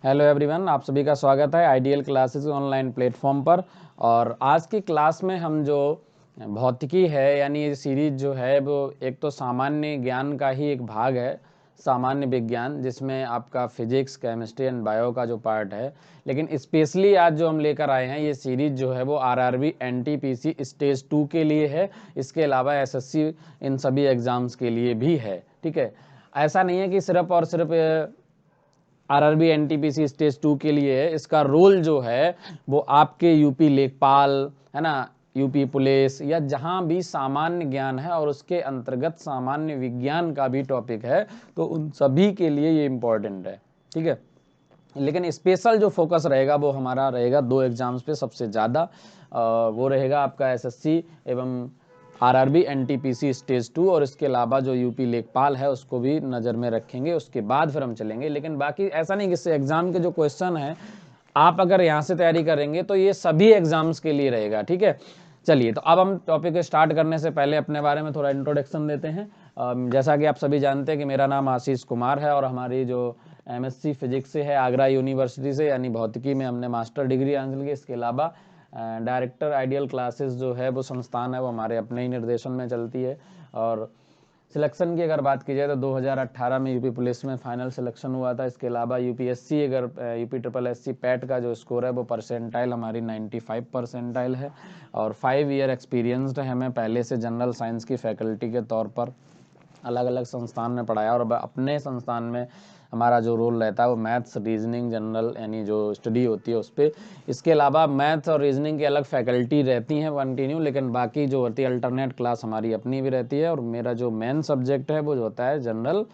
Hello everyone, आप सभी का स्वागत है आइडियल क्लासेस ऑनलाइन प्लेटफॉर्म पर। और आज की क्लास में हम जो भौतिकी है यानी ये सीरीज जो है वो एक तो सामान्य ज्ञान का ही एक भाग है, सामान्य विज्ञान, जिसमें आपका फिजिक्स, केमिस्ट्री एंड बायो का जो पार्ट है। लेकिन स्पेशली आज जो हम लेकर आए हैं ये सीरीज जो है वो आरआरबी एनटीपीसी स्टेज 2 के लिए है। इसके अलावा एसएससी इन सभी एग्ज़ाम्स के लिए भी है। ठीक है, ऐसा नहीं है कि सिर्फ और सिर्फ आरआरबी एनटीपीसी स्टेज 2 के लिए है। इसका रोल जो है वो आपके यूपी लेखपाल है ना, यूपी पुलिस या जहां भी सामान्य ज्ञान है और उसके अंतर्गत सामान्य विज्ञान का भी टॉपिक है, तो उन सभी के लिए ये इम्पोर्टेंट है। ठीक है, लेकिन स्पेशल जो फोकस रहेगा वो हमारा रहेगा दो एग्जाम्स पे सबसे ज़्यादा। वो रहेगा आपका एसएससी एवं आरआरबी एनटीपीसी स्टेज 2, और इसके अलावा जो यूपी लेखपाल है उसको भी नज़र में रखेंगे। उसके बाद फिर हम चलेंगे। लेकिन बाकी ऐसा नहीं कि इससे एग्ज़ाम के जो क्वेश्चन है आप अगर यहाँ से तैयारी करेंगे तो ये सभी एग्जाम्स के लिए रहेगा। ठीक है, चलिए तो अब हम टॉपिक स्टार्ट करने से पहले अपने बारे में थोड़ा इंट्रोडक्शन देते हैं। जैसा कि आप सभी जानते हैं कि मेरा नाम आशीष कुमार है और हमारी जो एमएससी फिजिक्स से है आगरा यूनिवर्सिटी से, यानी भौतिकी में हमने मास्टर डिग्री हासिल की। इसके अलावा डायरेक्टर आइडियल क्लासेस जो है वो संस्थान है वो हमारे अपने ही निर्देशन में चलती है। और सिलेक्शन की अगर बात की जाए तो 2018 में यूपी पुलिस में फाइनल सिलेक्शन हुआ था। इसके अलावा यूपीएससी, अगर यूपी ट्रिपल एससी पैट का जो स्कोर है वो परसेंटाइल हमारी 95 परसेंटाइल है। और 5 ईयर एक्सपीरियंसड है हमें पहले से जनरल साइंस की फैकल्टी के तौर पर अलग अलग संस्थान में पढ़ाया। और अपने संस्थान में हमारा जो रोल रहता है वो मैथ्स, रीजनिंग, जनरल यानी जो स्टडी होती है उस पर। इसके अलावा मैथ्स और रीजनिंग की अलग फैकल्टी रहती हैं कंटिन्यू, लेकिन बाकी जो होती है अल्टरनेट क्लास हमारी अपनी भी रहती है। और मेरा जो मेन सब्जेक्ट है वो जो होता है जनरल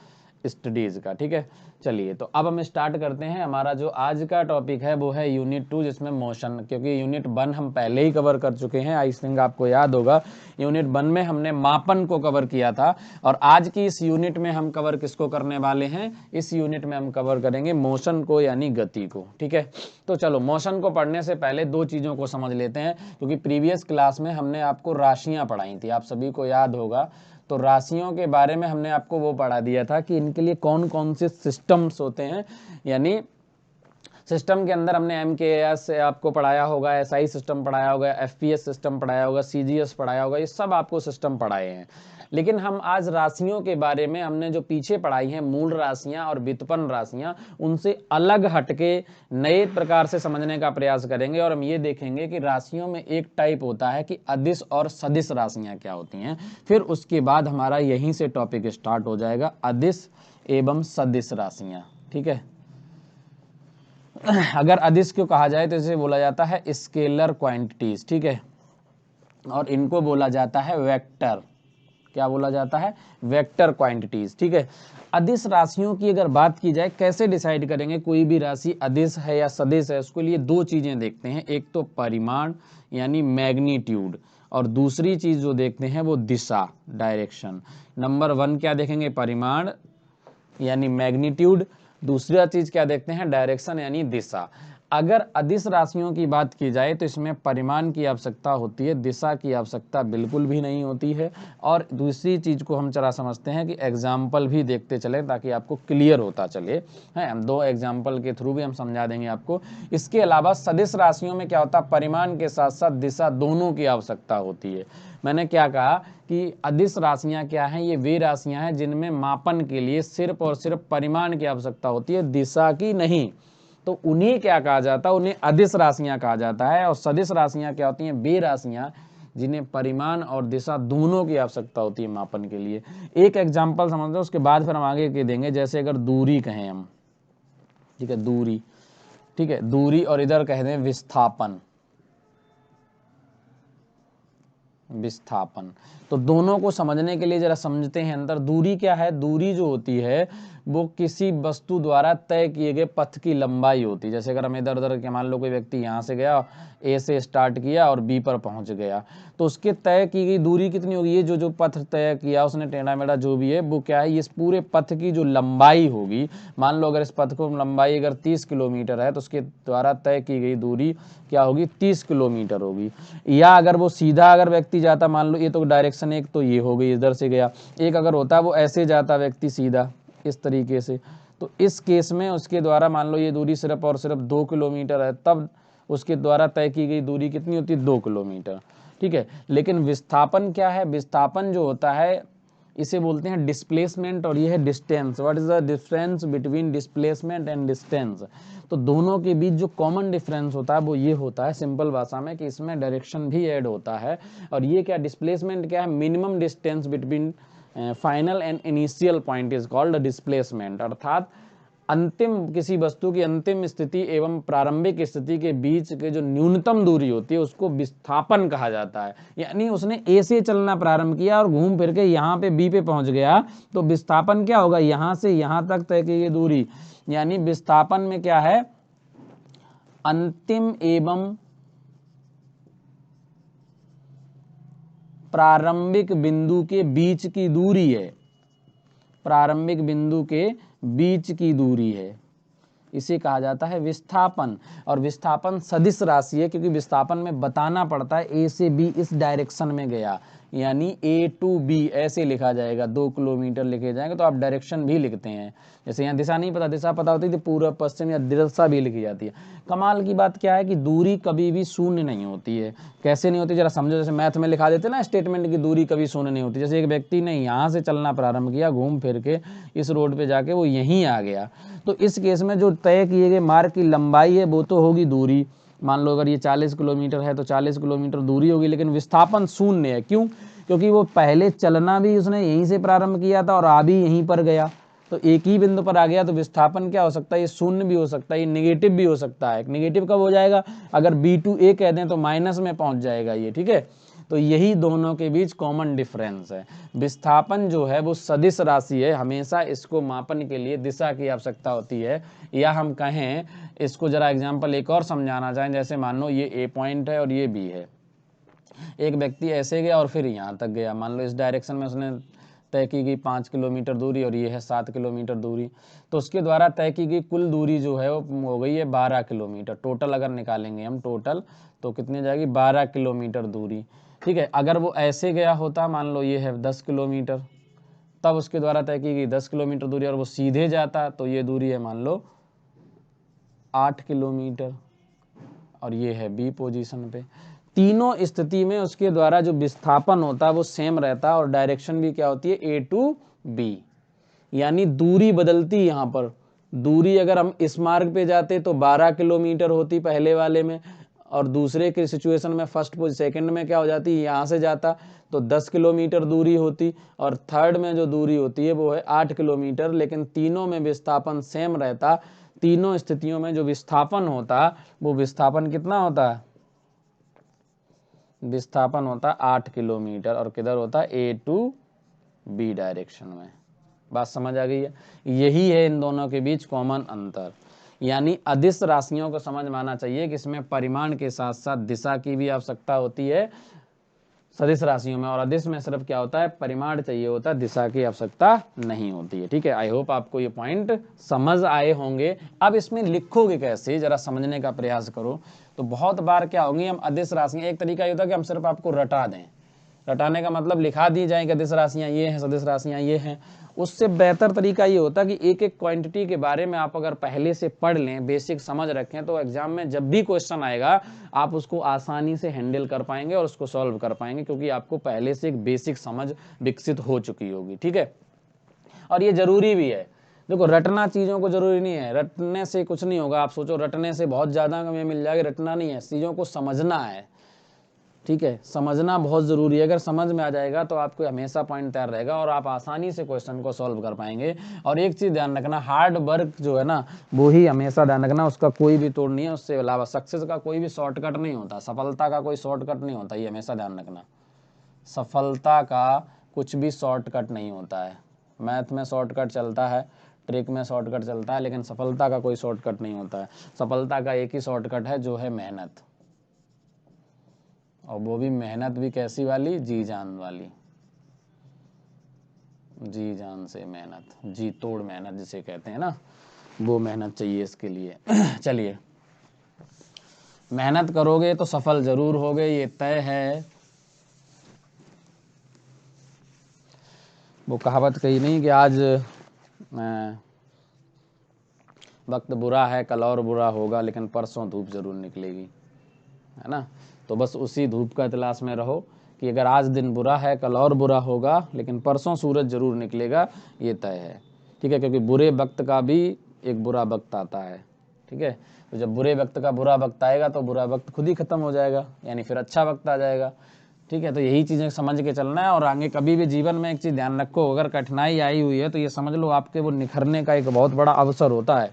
स्टडीज़ का। ठीक है, चलिए तो अब हम स्टार्ट करते हैं। हमारा जो आज का टॉपिक है वो है यूनिट 2, जिसमें मोशन, क्योंकि यूनिट 1 हम पहले ही कवर कर चुके हैं। आई थिंक आपको याद होगा यूनिट 1 में हमने मापन को कवर किया था। और आज की इस यूनिट में हम कवर किसको करने वाले हैं? इस यूनिट में हम कवर करेंगे मोशन को, यानी गति को। ठीक है, तो चलो मोशन को पढ़ने से पहले दो चीज़ों को समझ लेते हैं, क्योंकि प्रीवियस क्लास में हमने आपको राशियाँ पढ़ाई थी, आप सभी को याद होगा। तो राशियों के बारे में हमने आपको वो पढ़ा दिया था कि इनके लिए कौन कौन से सिस्टम्स होते हैं। यानी सिस्टम के अंदर हमने MKS आपको पढ़ाया होगा, SI सिस्टम पढ़ाया होगा, FPS सिस्टम पढ़ाया होगा, CGS पढ़ाया होगा, ये सब आपको सिस्टम पढ़ाए हैं। लेकिन हम आज राशियों के बारे में, हमने जो पीछे पढ़ाई हैं मूल राशियां और व्युत्पन्न राशियां, उनसे अलग हटके नए प्रकार से समझने का प्रयास करेंगे। और हम ये देखेंगे कि राशियों में एक टाइप होता है कि अदिश और सदिश राशियां क्या होती हैं। फिर उसके बाद हमारा यहीं से टॉपिक स्टार्ट हो जाएगा, अदिश एवं सदिश राशियां। ठीक है, अगर अदिश को कहा जाए तो इसे बोला जाता है स्केलर क्वांटिटीज। ठीक है, और इनको बोला जाता है वेक्टर। क्या बोला जाता है? Vector quantities. ठीक है, अदिश राशियों की अगर बात की जाए, कैसे डिसाइड करेंगे कोई भी राशि अदिश है या सदिश है? उसके लिए दो चीजें देखते हैं, एक तो परिमाण यानी मैग्नीट्यूड, और दूसरी चीज जो देखते हैं वो दिशा, डायरेक्शन। नंबर 1 क्या देखेंगे? परिमाण यानी मैग्नीट्यूड। दूसरा चीज क्या देखते हैं? डायरेक्शन यानी दिशा। अगर अदिश राशियों की बात की जाए तो इसमें परिमाण की आवश्यकता होती है, दिशा की आवश्यकता बिल्कुल भी नहीं होती है। और दूसरी चीज को हम जरा समझते हैं कि एग्जाम्पल भी देखते चले ताकि आपको क्लियर होता चले। है, हम दो एग्जाम्पल के थ्रू भी हम समझा देंगे आपको। इसके अलावा सदिश राशियों में क्या होता है? परिमाण के साथ साथ दिशा दोनों की आवश्यकता होती है। मैंने क्या कहा कि अदिश राशियां क्या हैं? ये वे राशियां हैं जिनमें मापन के लिए सिर्फ और सिर्फ परिमाण की आवश्यकता होती है, दिशा की नहीं। तो उन्हें क्या कहा जाता है? उन्हें अदिश राशियां कहा जाता है। और सदिश राशियां क्या होती हैं? वे राशियां जिन्हें परिमाण और दिशा दोनों की आवश्यकता होती है मापन के लिए। एक एग्जाम्पल समझ लो, उसके बाद फिर हम आगे के देंगे। जैसे अगर दूरी कहें हम, ठीक है, दूरी, ठीक है, दूरी, और इधर कह दें विस्थापन, विस्थापन। तो दोनों को समझने के लिए जरा समझते हैं अंदर। दूरी क्या है? दूरी जो होती है वो किसी वस्तु द्वारा तय किए गए पथ की लंबाई होती है। जैसे अगर हम इधर उधर के, मान लो कोई व्यक्ति यहाँ से गया, A से स्टार्ट किया और B पर पहुंच गया, तो उसके तय की गई दूरी कितनी होगी? ये जो जो पथ तय किया उसने, टेढ़ा मेढ़ा जो भी है, वो क्या है? इस पूरे पथ की जो लंबाई होगी, मान लो अगर इस पथ को लंबाई अगर 30 किलोमीटर है तो उसके द्वारा तय की गई दूरी क्या होगी? 30 किलोमीटर होगी। या अगर वो सीधा अगर व्यक्ति जाता, मान लो ये तो डायरेक्शन एक तो ये हो गई, इधर से गया, एक अगर होता वो ऐसे जाता व्यक्ति सीधा इस तरीके से, तो इस केस में उसके द्वारा मान लो ये दूरी सिर्फ और सिर्फ 2 किलोमीटर है, तब उसके द्वारा तय की गई दूरी कितनी होती है, 2 किलोमीटर। ठीक है, लेकिन विस्थापन क्या है, विस्थापन जो होता है इसे बोलते हैं डिस्प्लेसमेंट और ये है distance. What is the difference between displacement and distance? तो दोनों के बीच जो कॉमन डिफरेंस होता है वो ये होता है सिंपल भाषा में कि इसमें डायरेक्शन भी ऐड होता है। और ये क्या, डिस्प्लेसमेंट क्या है, minimum distance between final and initial point is called displacement, अर्थात अंतिम किसी वस्तु की अंतिम स्थिति एवं प्रारंभिक स्थिति के बीच के जो न्यूनतम दूरी होती है उसको विस्थापन कहा जाता है। यानी उसने ए से चलना प्रारंभ किया और घूम फिर के यहाँ पे बी पे पहुंच गया, तो विस्थापन क्या होगा, यहाँ से यहाँ तक तय की गई दूरी। यानी विस्थापन में क्या है, अंतिम एवं प्रारंभिक बिंदु के बीच की दूरी है, प्रारंभिक बिंदु के बीच की दूरी है, इसे कहा जाता है विस्थापन। और विस्थापन सदिश राशि है क्योंकि विस्थापन में बताना पड़ता है ए से बी इस डायरेक्शन में गया, यानी ए टू बी ऐसे लिखा जाएगा, 2 किलोमीटर लिखे जाएंगे। तो आप डायरेक्शन भी लिखते हैं, जैसे यहाँ दिशा नहीं पता, दिशा पता होती है पूर्व पश्चिम या दिशा भी लिखी जाती है। कमाल की बात क्या है कि दूरी कभी भी शून्य नहीं होती है। कैसे नहीं होती जरा समझो, जैसे मैथ में लिखा देते ना स्टेटमेंट की दूरी कभी शून्य नहीं होती। जैसे एक व्यक्ति ने यहाँ से चलना प्रारंभ किया, घूम फिर के इस रोड पे जाके वो यहीं आ गया, तो इस केस में जो तय किए गए मार्ग की लंबाई है वो तो होगी दूरी। मान लो अगर ये 40 किलोमीटर है तो 40 किलोमीटर दूरी होगी, लेकिन विस्थापन शून्य है। क्यों? क्योंकि वो पहले चलना भी उसने यहीं से प्रारंभ किया था और आ भी यहीं पर गया, तो एक ही बिंदु पर आ गया। तो विस्थापन क्या हो सकता है, ये शून्य भी हो सकता है, ये नेगेटिव भी हो सकता है। नेगेटिव कब हो जाएगा, अगर B2A कह दें तो माइनस में पहुंच जाएगा ये, ठीक है। तो यही दोनों के बीच कॉमन डिफरेंस है। विस्थापन जो है वो सदिश राशि है, हमेशा इसको मापन के लिए दिशा की आवश्यकता होती है। या हम कहें इसको जरा एग्जांपल एक और समझाना चाहें, जैसे मान लो ये ए पॉइंट है और ये बी है। एक व्यक्ति ऐसे गया और फिर यहाँ तक गया, मान लो इस डायरेक्शन में उसने तय की गई 5 किलोमीटर दूरी और ये है 7 किलोमीटर दूरी, तो उसके द्वारा तय की गई कुल दूरी जो है वो हो गई है 12 किलोमीटर। टोटल अगर निकालेंगे हम टोटल तो कितनी जाएगी, 12 किलोमीटर दूरी। ठीक है, अगर वो ऐसे गया होता, मान लो ये है 10 किलोमीटर, तब उसके द्वारा तय की गई 10 किलोमीटर दूरी, और वो सीधे जाता तो ये दूरी है मान लो 8 किलोमीटर, और ये है बी पोजीशन पे। तीनों स्थिति में उसके द्वारा जो विस्थापन होता है वो सेम रहता है और डायरेक्शन भी क्या होती है, ए टू बी। यानी दूरी बदलती, यहाँ पर दूरी अगर हम इस मार्ग पे जाते तो 12 किलोमीटर होती पहले वाले में, और दूसरे के सिचुएशन में फर्स्ट सेकंड में क्या हो जाती, यहाँ से जाता तो 10 किलोमीटर दूरी होती, और थर्ड में जो दूरी होती है वो है 8 किलोमीटर। लेकिन तीनों में विस्थापन सेम रहता, तीनों स्थितियों में जो विस्थापन होता वो विस्थापन कितना होता है, विस्थापन होता 8 किलोमीटर, और किधर होता है, ए टू बी डायरेक्शन में। बात समझ आ गई है? यही है इन दोनों के बीच कॉमन अंतर। यानी अदिश राशियों को समझ में आना चाहिए कि इसमें परिमाण के साथ साथ दिशा की भी आवश्यकता होती है सदिश राशियों में, और अदिश में सिर्फ क्या होता है, परिमाण चाहिए होता है, दिशा की आवश्यकता नहीं होती है। ठीक है, आई होप आपको ये पॉइंट समझ आए होंगे। अब इसमें लिखोगे कैसे, जरा समझने का प्रयास करो। तो बहुत बार क्या होंगी, हम अदिश राशियां, एक तरीका ये होता है कि हम सिर्फ आपको रटा दें, रटाने का मतलब लिखा दी जाए कि अदिश राशियां ये हैं, सदिश राशियां ये हैं। उससे बेहतर तरीका ये होता कि एक एक क्वांटिटी के बारे में आप अगर पहले से पढ़ लें, बेसिक समझ रखें, तो एग्जाम में जब भी क्वेश्चन आएगा आप उसको आसानी से हैंडल कर पाएंगे और उसको सॉल्व कर पाएंगे, क्योंकि आपको पहले से एक बेसिक समझ विकसित हो चुकी होगी। ठीक है, और ये जरूरी भी है। देखो, रटना चीज़ों को जरूरी नहीं है, रटने से कुछ नहीं होगा। आप सोचो रटने से बहुत ज़्यादा हमें मिल जाएगी, रटना नहीं है, चीज़ों को समझना है। ठीक है, समझना बहुत ज़रूरी है। अगर समझ में आ जाएगा तो आपको हमेशा पॉइंट तैयार रहेगा और आप आसानी से क्वेश्चन को सॉल्व कर पाएंगे। और एक चीज़ ध्यान रखना, हार्ड वर्क जो है ना वो ही हमेशा ध्यान रखना, उसका कोई भी तोड़ नहीं है। उससे अलावा सक्सेस का कोई भी शॉर्टकट नहीं होता, सफलता का कोई शॉर्टकट नहीं होता, ये हमेशा ध्यान रखना। सफलता का कुछ भी शॉर्टकट नहीं होता है। मैथ में शॉर्टकट चलता है, ट्रिक में शॉर्टकट चलता है, लेकिन सफलता का कोई शॉर्टकट नहीं होता है। सफलता का एक ही शॉर्टकट है, जो है मेहनत, और वो भी मेहनत भी कैसी वाली, जी जान वाली, जी जान से मेहनत, जी तोड़ मेहनत जिसे कहते हैं ना, वो मेहनत चाहिए इसके लिए। चलिए, मेहनत करोगे तो सफल जरूर होगे, ये तय है। वो कहावत कही नहीं कि आज वक्त बुरा है, कल और बुरा होगा, लेकिन परसों धूप जरूर निकलेगी, है ना। तो बस उसी धूप का तलाश में रहो कि अगर आज दिन बुरा है, कल और बुरा होगा, लेकिन परसों सूरज जरूर निकलेगा, ये तय है, ठीक है। क्योंकि बुरे वक्त का भी एक बुरा वक्त आता है, ठीक है। तो जब बुरे वक्त का बुरा वक्त आएगा तो बुरा वक्त खुद ही खत्म हो जाएगा, यानी फिर अच्छा वक्त आ जाएगा, ठीक है। तो यही चीज़ें समझ के चलना है। और आगे कभी भी जीवन में एक चीज़ ध्यान रखो, अगर कठिनाई आई हुई है तो ये समझ लो आपके वो निखरने का एक बहुत बड़ा अवसर होता है।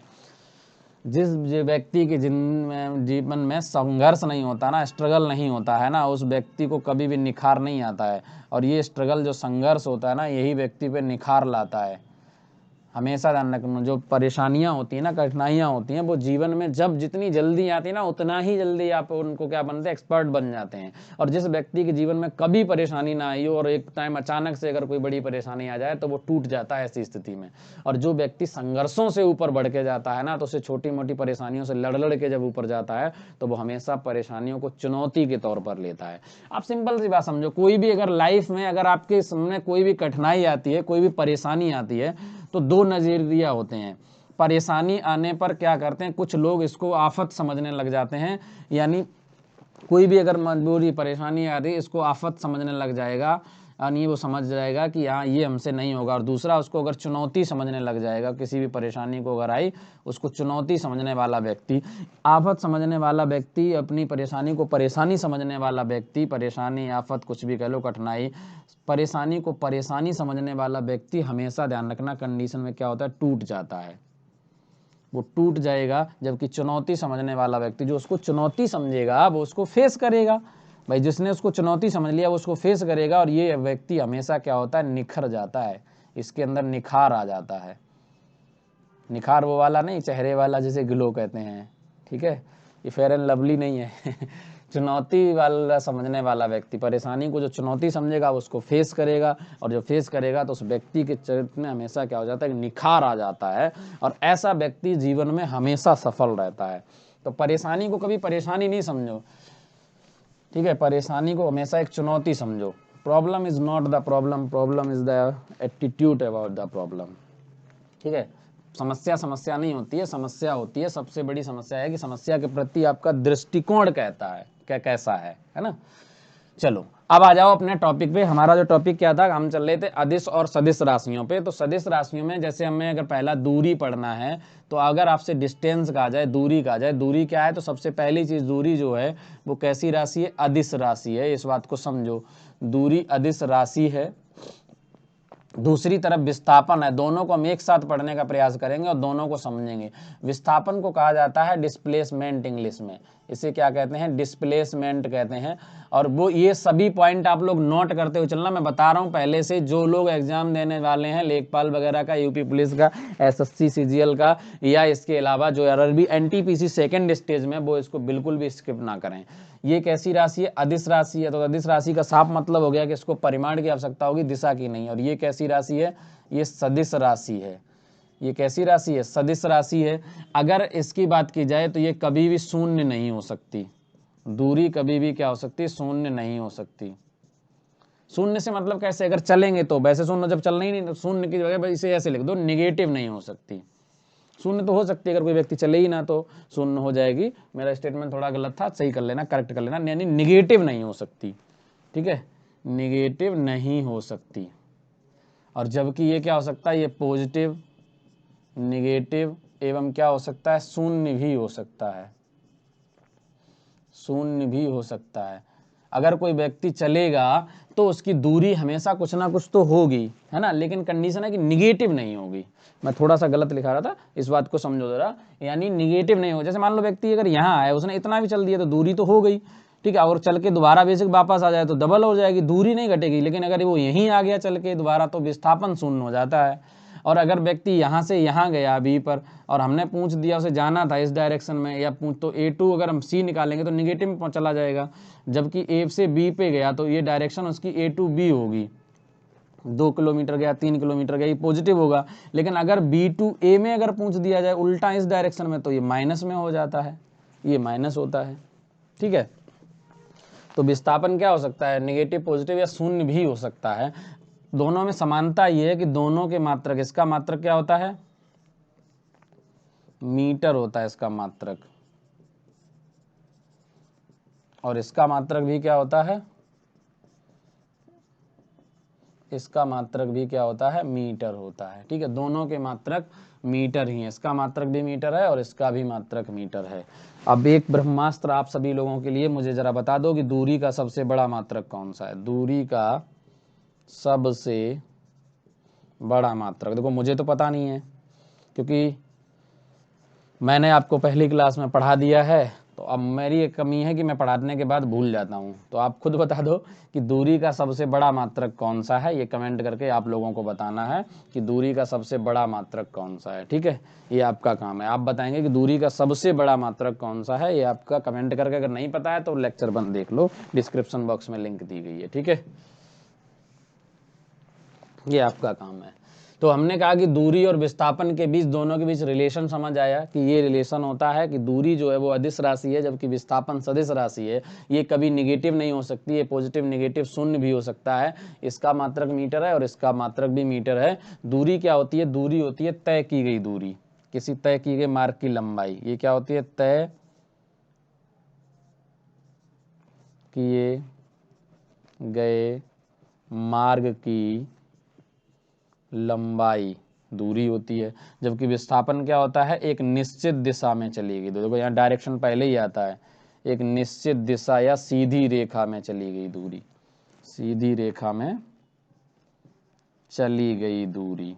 जिस व्यक्ति के जीवन में संघर्ष नहीं होता ना, स्ट्रगल नहीं होता है ना, उस व्यक्ति को कभी भी निखार नहीं आता है। और ये स्ट्रगल, जो संघर्ष होता है ना, यही व्यक्ति पे निखार लाता है। हमेशा ध्यान रखना, जो परेशानियां होती हैं ना, कठिनाइयां होती हैं, वो जीवन में जब जितनी जल्दी आती है ना, उतना ही जल्दी आप उनको क्या बनते हैं, एक्सपर्ट बन जाते हैं। और जिस व्यक्ति के जीवन में कभी परेशानी ना आई हो और एक टाइम अचानक से अगर कोई बड़ी परेशानी आ जाए तो वो टूट जाता है ऐसी स्थिति में। और जो व्यक्ति संघर्षों से ऊपर बढ़ के जाता है ना, तो उसे छोटी मोटी परेशानियों से लड़ के जब ऊपर जाता है तो वो हमेशा परेशानियों को चुनौती के तौर पर लेता है। आप सिंपल सी बात समझो, कोई भी अगर लाइफ में अगर आपके सामने कोई भी कठिनाई आती है, कोई भी परेशानी आती है, तो दो नजरिया होते हैं। परेशानी आने पर क्या करते हैं, कुछ लोग इसको आफत समझने लग जाते हैं, यानी कोई भी अगर मजबूरी परेशानी आ रही है, इसको आफत समझने लग जाएगा, यानी वो समझ जाएगा कि हाँ ये हमसे नहीं होगा। और दूसरा, उसको अगर चुनौती समझने लग जाएगा, किसी भी परेशानी को अगर आई, उसको चुनौती समझने वाला व्यक्ति, आफत समझने वाला व्यक्ति, अपनी परेशानी को परेशानी समझने वाला व्यक्ति, परेशानी आफत कुछ भी कह लो, कठिनाई, परेशानी को परेशानी समझने वाला व्यक्ति हमेशा ध्यान रखना कंडीशन में क्या होता है, टूट जाता है, वो टूट जाएगा। जबकि चुनौती समझने वाला व्यक्ति, जो उसको चुनौती समझेगा, वो उसको फेस करेगा। भाई जिसने उसको चुनौती समझ लिया वो उसको फेस करेगा, और ये व्यक्ति हमेशा क्या होता है, निखर जाता है, इसके अंदर निखार आ जाता है। निखार वो वाला नहीं, चेहरे वाला, जिसे ग्लो कहते हैं, ठीक है, ये फेयर एंड लवली नहीं है चुनौती वाला समझने वाला व्यक्ति, परेशानी को जो चुनौती समझेगा वो उसको फेस करेगा, और जो फेस करेगा तो उस व्यक्ति के चरित्र में हमेशा क्या हो जाता है, निखार आ जाता है, और ऐसा व्यक्ति जीवन में हमेशा सफल रहता है। तो परेशानी को कभी परेशानी नहीं समझो, ठीक है, परेशानी को हमेशा एक चुनौती समझो। Problem is not the problem, problem is the attitude about the problem, ठीक है। समस्या नहीं होती है, समस्या होती है, सबसे बड़ी समस्या है कि समस्या के प्रति आपका दृष्टिकोण कहता है क्या, कैसा है ना। चलो अब आ जाओ अपने टॉपिक पे। हमारा जो टॉपिक क्या था, हम चल रहे थे अदिश और सदिश राशियों पे। तो सदिश राशियों में जैसे हमें अगर पहला दूरी पढ़ना है, तो अगर आपसे डिस्टेंस कहा जाए, दूरी कहा जाए, दूरी क्या है, तो सबसे पहली चीज, दूरी जो है वो कैसी राशि है, अदिश राशि है, इस बात को समझो, दूरी अदिश राशि है। दूसरी तरफ विस्थापन है, दोनों को हम एक साथ पढ़ने का प्रयास करेंगे और दोनों को समझेंगे। विस्थापन को कहा जाता है डिस्प्लेसमेंट, इंग्लिश में इसे क्या कहते हैं, डिस्प्लेसमेंट कहते हैं। और वो ये सभी पॉइंट आप लोग नोट करते हुए चलना, मैं बता रहा हूँ पहले से, जो लोग एग्जाम देने वाले हैं लेखपाल वगैरह का, यूपी पुलिस का, एसएससी सीजीएल का, या इसके अलावा जो आरआरबी एनटीपीसी सेकंड स्टेज में, वो इसको बिल्कुल भी स्किप ना करें। ये कैसी राशि है, अदिश राशि है। तो अदिश राशि का साफ मतलब हो गया कि इसको परिमाण की आवश्यकता होगी, दिशा की नहीं। और ये कैसी राशि है, ये सदिश राशि है। ये कैसी राशि है, सदिश राशि है। अगर इसकी बात की जाए तो ये कभी भी शून्य नहीं हो सकती, दूरी कभी भी क्या हो सकती है, शून्य नहीं हो सकती। शून्य से मतलब कैसे, अगर चलेंगे तो, वैसे शून्य जब चलना ही नहीं, तो शून्य की जगह इसे ऐसे लिख दो, निगेटिव नहीं हो सकती। शून्य तो हो सकती है, अगर कोई व्यक्ति चले ही ना तो शून्य हो जाएगी। मेरा स्टेटमेंट थोड़ा गलत था, सही कर लेना, करेक्ट कर लेना, यानी निगेटिव नहीं हो सकती, ठीक है, निगेटिव नहीं हो सकती। और जबकि ये क्या हो सकता है, ये पॉजिटिव, निगेटिव एवं क्या हो सकता है, शून्य भी हो सकता है, शून्य भी हो सकता है। अगर कोई व्यक्ति चलेगा तो उसकी दूरी हमेशा कुछ ना कुछ तो होगी, है ना, लेकिन कंडीशन है कि निगेटिव नहीं होगी। मैं थोड़ा सा गलत लिखा रहा था, इस बात को समझो जरा, यानी निगेटिव नहीं हो। जैसे मान लो व्यक्ति अगर यहाँ आया, उसने इतना भी चल दिया तो दूरी तो हो गई, ठीक है, और चल के दोबारा बेसिक वापस आ जाए तो डबल हो जाएगी, दूरी नहीं घटेगी। लेकिन अगर वो यहीं आ गया चल के दोबारा, तो विस्थापन शून्य हो जाता है। और अगर व्यक्ति यहाँ से यहाँ गया बी पर, और हमने पूछ दिया उसे जाना था इस डायरेक्शन में, या पूछ तो A2 अगर हम C निकालेंगे तो निगेटिव में चला जाएगा। जबकि A से B पे गया तो ये डायरेक्शन उसकी A to B होगी, 2 किलोमीटर गया, 3 किलोमीटर गया, ये पॉजिटिव होगा। लेकिन अगर B to A में अगर पूछ दिया जाए उल्टा इस डायरेक्शन में, तो ये माइनस में हो जाता है, ये माइनस होता है, ठीक है। तो विस्थापन क्या हो सकता है, निगेटिव, पॉजिटिव या शून्य भी हो सकता है। दोनों में समानता ये है कि दोनों के मात्रक, इसका मात्रक क्या होता है, मीटर होता है इसका मात्रक, और इसका मात्रक भी क्या होता है, इसका मात्रक भी क्या होता है, मीटर होता है। ठीक है, दोनों के मात्रक मीटर ही है, इसका मात्रक भी मीटर है और इसका भी मात्रक मीटर है। अब एक ब्रह्मास्त्र आप सभी लोगों के लिए, मुझे जरा बता दो कि दूरी का सबसे बड़ा मात्रक कौन सा है। दूरी का सबसे बड़ा मात्रक, देखो मुझे तो पता नहीं है क्योंकि मैंने आपको पहली क्लास में पढ़ा दिया है, तो अब मेरी एक कमी है कि मैं पढ़ाने के बाद भूल जाता हूँ। तो आप खुद बता दो कि दूरी का सबसे बड़ा मात्रक कौन सा है, ये कमेंट करके आप लोगों को बताना है कि दूरी का सबसे बड़ा मात्रक कौन सा है। ठीक है, ये आपका काम है, आप बताएंगे कि दूरी का सबसे बड़ा मात्रक कौन सा है, ये आपका कमेंट करके। अगर नहीं पता है तो लेक्चर बंद देख लो, डिस्क्रिप्शन बॉक्स में लिंक दी गई है। ठीक है, ये आपका काम है। तो हमने कहा कि दूरी और विस्थापन के बीच, दोनों के बीच रिलेशन समझ आया कि ये रिलेशन होता है कि दूरी जो है वो अदिश राशि है, जबकि विस्थापन सदिश राशि है। ये कभी निगेटिव नहीं हो सकती, ये पॉजिटिव निगेटिव शून्य भी हो सकता है। इसका मात्रक मीटर है और इसका मात्रक भी मीटर है। दूरी क्या होती है, दूरी होती है तय की गई दूरी, किसी तय की गई मार्ग की लंबाई। ये क्या होती है, तय किए गए मार्ग की लंबाई दूरी होती है। जबकि विस्थापन क्या होता है, एक निश्चित दिशा में चली गई, देखो यहाँ डायरेक्शन पहले ही आता है, एक निश्चित दिशा या सीधी रेखा में चली गई दूरी, सीधी रेखा में चली गई दूरी,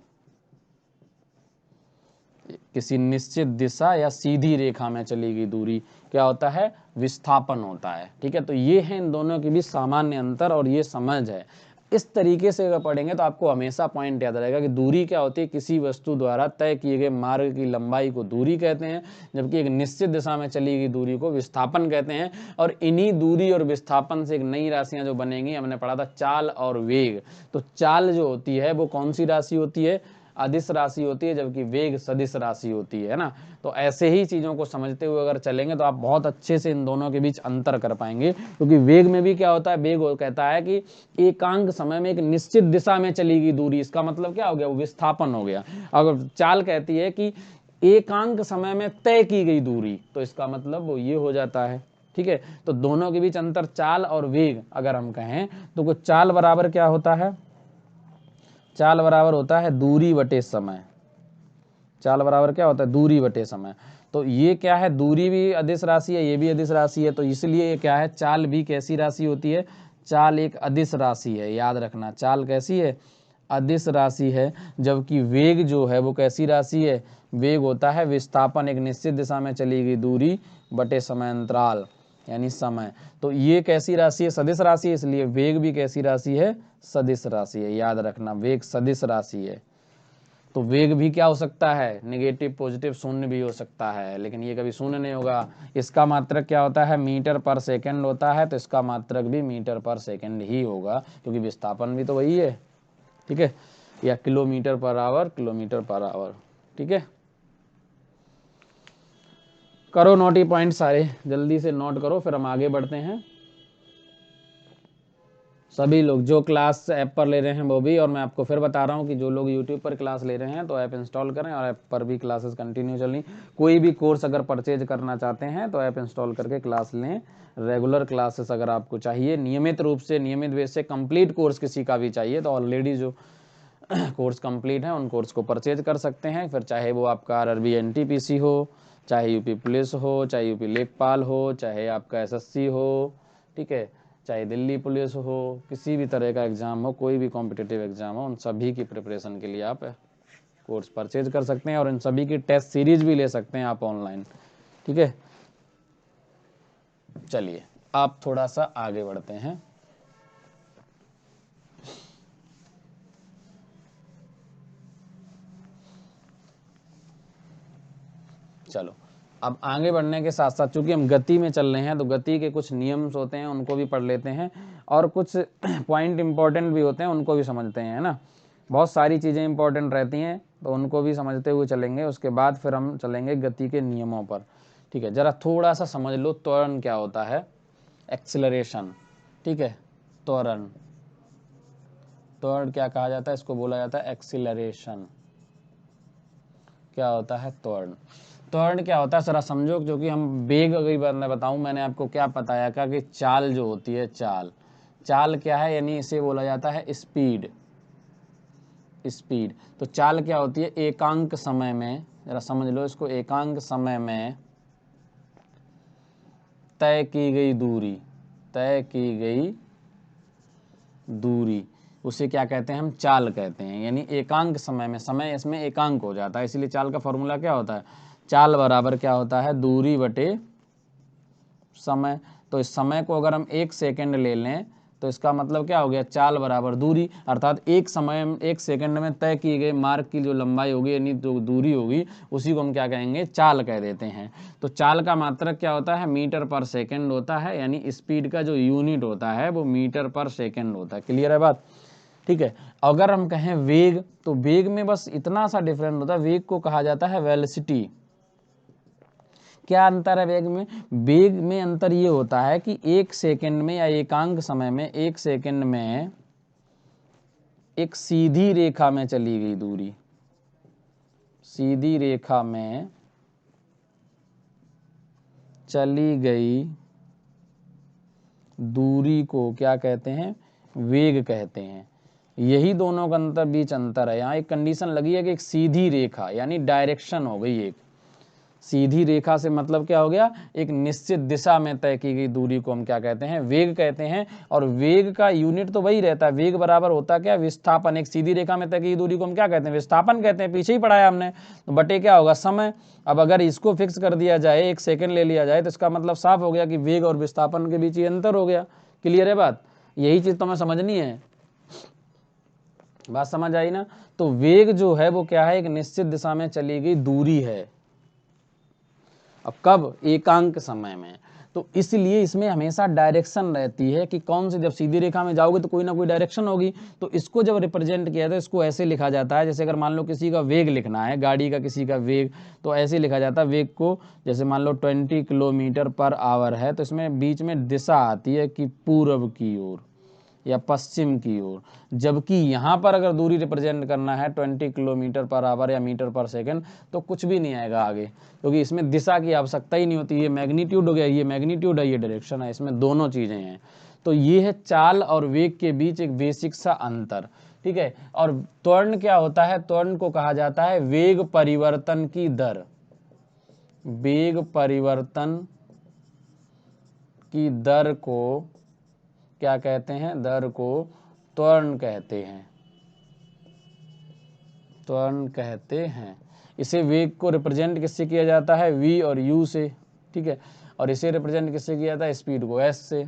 किसी निश्चित दिशा या सीधी रेखा में चली गई दूरी क्या होता है, विस्थापन होता है। ठीक है, तो ये है इन दोनों के बीच सामान्य अंतर और ये समझ है। इस तरीके से अगर पढ़ेंगे तो आपको हमेशा पॉइंट याद रहेगा कि दूरी क्या होती है, किसी वस्तु द्वारा तय किए गए मार्ग की लंबाई को दूरी कहते हैं, जबकि एक निश्चित दिशा में चली गई दूरी को विस्थापन कहते हैं। और इन्हीं दूरी और विस्थापन से एक नई राशियां जो बनेंगी, हमने पढ़ा था चाल और वेग। तो चाल जो होती है वो कौन सी राशि होती है, अदिश राशि होती है, जबकि वेग सदिश राशि होती है ना। तो ऐसे ही चीज़ों को समझते हुए अगर चलेंगे तो आप बहुत अच्छे से इन दोनों के बीच अंतर कर पाएंगे। क्योंकि वेग में भी क्या होता है, वेग कहता है कि एकांक समय में एक निश्चित दिशा में चली गई दूरी, इसका मतलब क्या हो गया, वो विस्थापन हो गया। अगर चाल कहती है कि एकांक समय में तय की गई दूरी, तो इसका मतलब वो ये हो जाता है। ठीक है, तो दोनों के बीच अंतर चाल और वेग अगर हम कहें तो चाल बराबर क्या होता है, चाल बराबर होता है दूरी बटे समय। चाल बराबर क्या होता है, दूरी बटे समय। तो ये क्या है, दूरी भी अदिश राशि है, ये भी अदिश राशि है, तो इसलिए ये क्या है, चाल भी कैसी राशि होती है, चाल एक अदिश राशि है। याद रखना, चाल कैसी है, अदिश राशि है। जबकि वेग जो है वो कैसी राशि है, वेग होता है विस्थापन, एक निश्चित दिशा में चली गई दूरी बटे समय अंतराल यानी समय। तो ये कैसी राशि है, सदिश राशि है, इसलिए वेग भी कैसी राशि है, सदिश राशि है। याद रखना, वेग सदिश राशि है। तो वेग भी क्या हो सकता है, निगेटिव पॉजिटिव शून्य भी हो सकता है, लेकिन ये कभी शून्य नहीं होगा। इसका मात्रक क्या होता है, मीटर पर सेकंड होता है, तो इसका मात्रक भी मीटर पर सेकंड ही होगा, क्योंकि विस्थापन भी तो वही है। ठीक है, या kilometre per hour, kilometre per hour. ठीक है, करो नोट, ये पॉइंट सारे जल्दी से नोट करो, फिर हम आगे बढ़ते हैं। सभी लोग जो क्लास ऐप पर ले रहे हैं वो भी, और मैं आपको फिर बता रहा हूँ कि जो लोग यूट्यूब पर क्लास ले रहे हैं तो ऐप इंस्टॉल करें, और ऐप पर भी क्लासेस कंटिन्यू चल रही। कोई भी कोर्स अगर परचेज करना चाहते हैं तो ऐप इंस्टॉल करके क्लास लें। रेगुलर क्लासेस अगर आपको चाहिए, नियमित रूप से, नियमित बेस से कंप्लीट कोर्स किसी का भी चाहिए, तो ऑलरेडी जो कोर्स कंप्लीट है उन कोर्स को परचेज कर सकते हैं। फिर चाहे वो आपका RRB NTPC हो, चाहे यूपी पुलिस हो, चाहे यूपी लेखपाल हो, चाहे आपका SSC हो, ठीक है, चाहे दिल्ली पुलिस हो, किसी भी तरह का एग्ज़ाम हो, कोई भी कॉम्पिटिटिव एग्ज़ाम हो, उन सभी की प्रिपरेशन के लिए आप कोर्स परचेज कर सकते हैं, और इन सभी की टेस्ट सीरीज भी ले सकते हैं आप ऑनलाइन। ठीक है, चलिए आप थोड़ा सा आगे बढ़ते हैं। चलो, अब आगे बढ़ने के साथ साथ, चूंकि हम गति में चल रहे हैं, तो गति के कुछ नियम्स होते हैं उनको भी पढ़ लेते हैं, और कुछ पॉइंट इंपॉर्टेंट भी होते हैं उनको भी समझते हैं, है ना। बहुत सारी चीज़ें इंपॉर्टेंट रहती हैं, तो उनको भी समझते हुए चलेंगे। उसके बाद फिर हम चलेंगे गति के नियमों पर। ठीक है, ज़रा थोड़ा सा समझ लो, त्वरण क्या होता है, एक्सिलरेशन। ठीक है, त्वरण, त्वरण क्या कहा जाता है, इसको बोला जाता है एक्सिलरेशन। क्या होता है त्वरण, त्वरण क्या होता है जरा समझो, जो कि हम वेग अगर मैं बताऊं, मैंने आपको क्या बताया था कि चाल जो होती है, चाल चाल क्या है, यानी इसे बोला जाता है स्पीड। स्पीड तो चाल क्या होती है, एकांक समय में, जरा समझ लो इसको, एकांक समय में तय की गई दूरी, तय की गई दूरी, उसे क्या कहते हैं, हम चाल कहते हैं। यानी एकांक समय में, समय इसमें एकांक हो जाता है, इसीलिए चाल का फॉर्मूला क्या होता है, चाल बराबर क्या होता है, दूरी बटे समय। तो इस समय को अगर हम 1 सेकंड ले लें तो इसका मतलब क्या हो गया, चाल बराबर दूरी, अर्थात एक समय 1 सेकंड में तय की गई मार्ग की जो लंबाई होगी, यानी जो दूरी होगी, उसी को हम क्या कहेंगे, चाल कह देते हैं। तो चाल का मात्रक क्या होता है, मीटर पर सेकंड होता है, यानी स्पीड का जो यूनिट होता है वो मीटर पर सेकंड होता है। क्लियर है बात, ठीक है। अगर हम कहें वेग, तो वेग में बस इतना सा डिफरेंस होता है, वेग को कहा जाता है वेलोसिटी। क्या अंतर है वेग में, वेग में अंतर ये होता है कि 1 सेकंड में या एकांक समय में 1 सेकंड में एक सीधी रेखा में चली गई दूरी, सीधी रेखा में चली गई दूरी को क्या कहते हैं, वेग कहते हैं। यही दोनों का अंतर, बीच अंतर है। यहाँ एक कंडीशन लगी है कि एक सीधी रेखा, यानी डायरेक्शन हो गई, एक सीधी रेखा से मतलब क्या हो गया, एक निश्चित दिशा में तय की गई दूरी को हम क्या कहते हैं, वेग कहते हैं। और वेग का यूनिट तो वही रहता है, वेग बराबर होता क्या, विस्थापन। एक सीधी रेखा में तय की गई दूरी को हम क्या कहते हैं, विस्थापन कहते हैं, पीछे ही पढ़ाया हमने। तो बटे क्या होगा, समय। अब अगर इसको फिक्स कर दिया जाए, 1 सेकंड ले लिया जाए, तो इसका मतलब साफ हो गया कि वेग और विस्थापन के बीच ये अंतर हो गया। क्लियर है बात, यही चीज तो हमें समझनी है, बात समझ आई ना। तो वेग जो है वो क्या है, एक निश्चित दिशा में चली गई दूरी है। अब कब, एकांक समय में। तो इसलिए इसमें हमेशा डायरेक्शन रहती है कि कौन सी, जब सीधी रेखा में जाओगे तो कोई ना कोई डायरेक्शन होगी। तो इसको जब रिप्रेजेंट किया जाता है, इसको ऐसे लिखा जाता है, जैसे अगर मान लो किसी का वेग लिखना है, गाड़ी का किसी का वेग, तो ऐसे लिखा जाता है वेग को, जैसे मान लो 20 किलोमीटर पर आवर है, तो इसमें बीच में दिशा आती है कि पूर्व की ओर या पश्चिम की ओर। जबकि यहाँ पर अगर दूरी रिप्रेजेंट करना है 20 किलोमीटर पर आवर या मीटर पर सेकंड, तो कुछ भी नहीं आएगा आगे, क्योंकि इसमें दिशा की आवश्यकता ही नहीं होती। ये मैग्नीट्यूड हो गया, ये मैग्नीट्यूड है, ये डायरेक्शन है, इसमें दोनों चीज़ें हैं। तो ये है चाल और वेग के बीच एक बेसिक सा अंतर, ठीक है। और त्वरण क्या होता है, त्वरण को कहा जाता है वेग परिवर्तन की दर। वेग परिवर्तन की दर को क्या कहते हैं, दर को त्वरण कहते हैं, त्वरण कहते हैं। इसे वेग को रिप्रेजेंट किससे किया जाता है, v और u से, ठीक है। और इसे रिप्रेजेंट किससे किया जाता है, स्पीड को s से,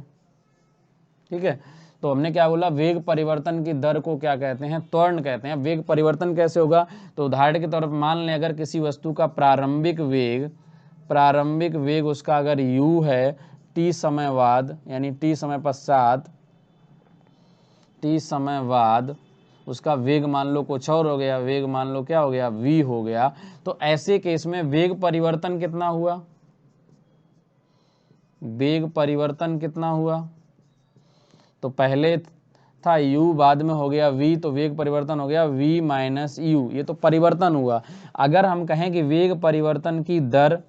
ठीक है। तो हमने क्या बोला, वेग परिवर्तन की दर को क्या कहते हैं, त्वरण कहते हैं। वेग परिवर्तन कैसे होगा, तो उदाहरण के तौर पर मान लें अगर किसी वस्तु का प्रारंभिक वेग उसका अगर u है, t समय बाद, यानी t समय पश्चात, t समय बाद उसका वेग मान लो कुछ और हो गया, वेग मान लो क्या हो गया, v हो गया। तो ऐसे केस में वेग परिवर्तन कितना हुआ, वेग परिवर्तन कितना हुआ, तो पहले था u, बाद में हो गया v, तो वेग परिवर्तन हो गया v माइनस यू। ये तो परिवर्तन हुआ। अगर हम कहें कि वेग परिवर्तन की दर,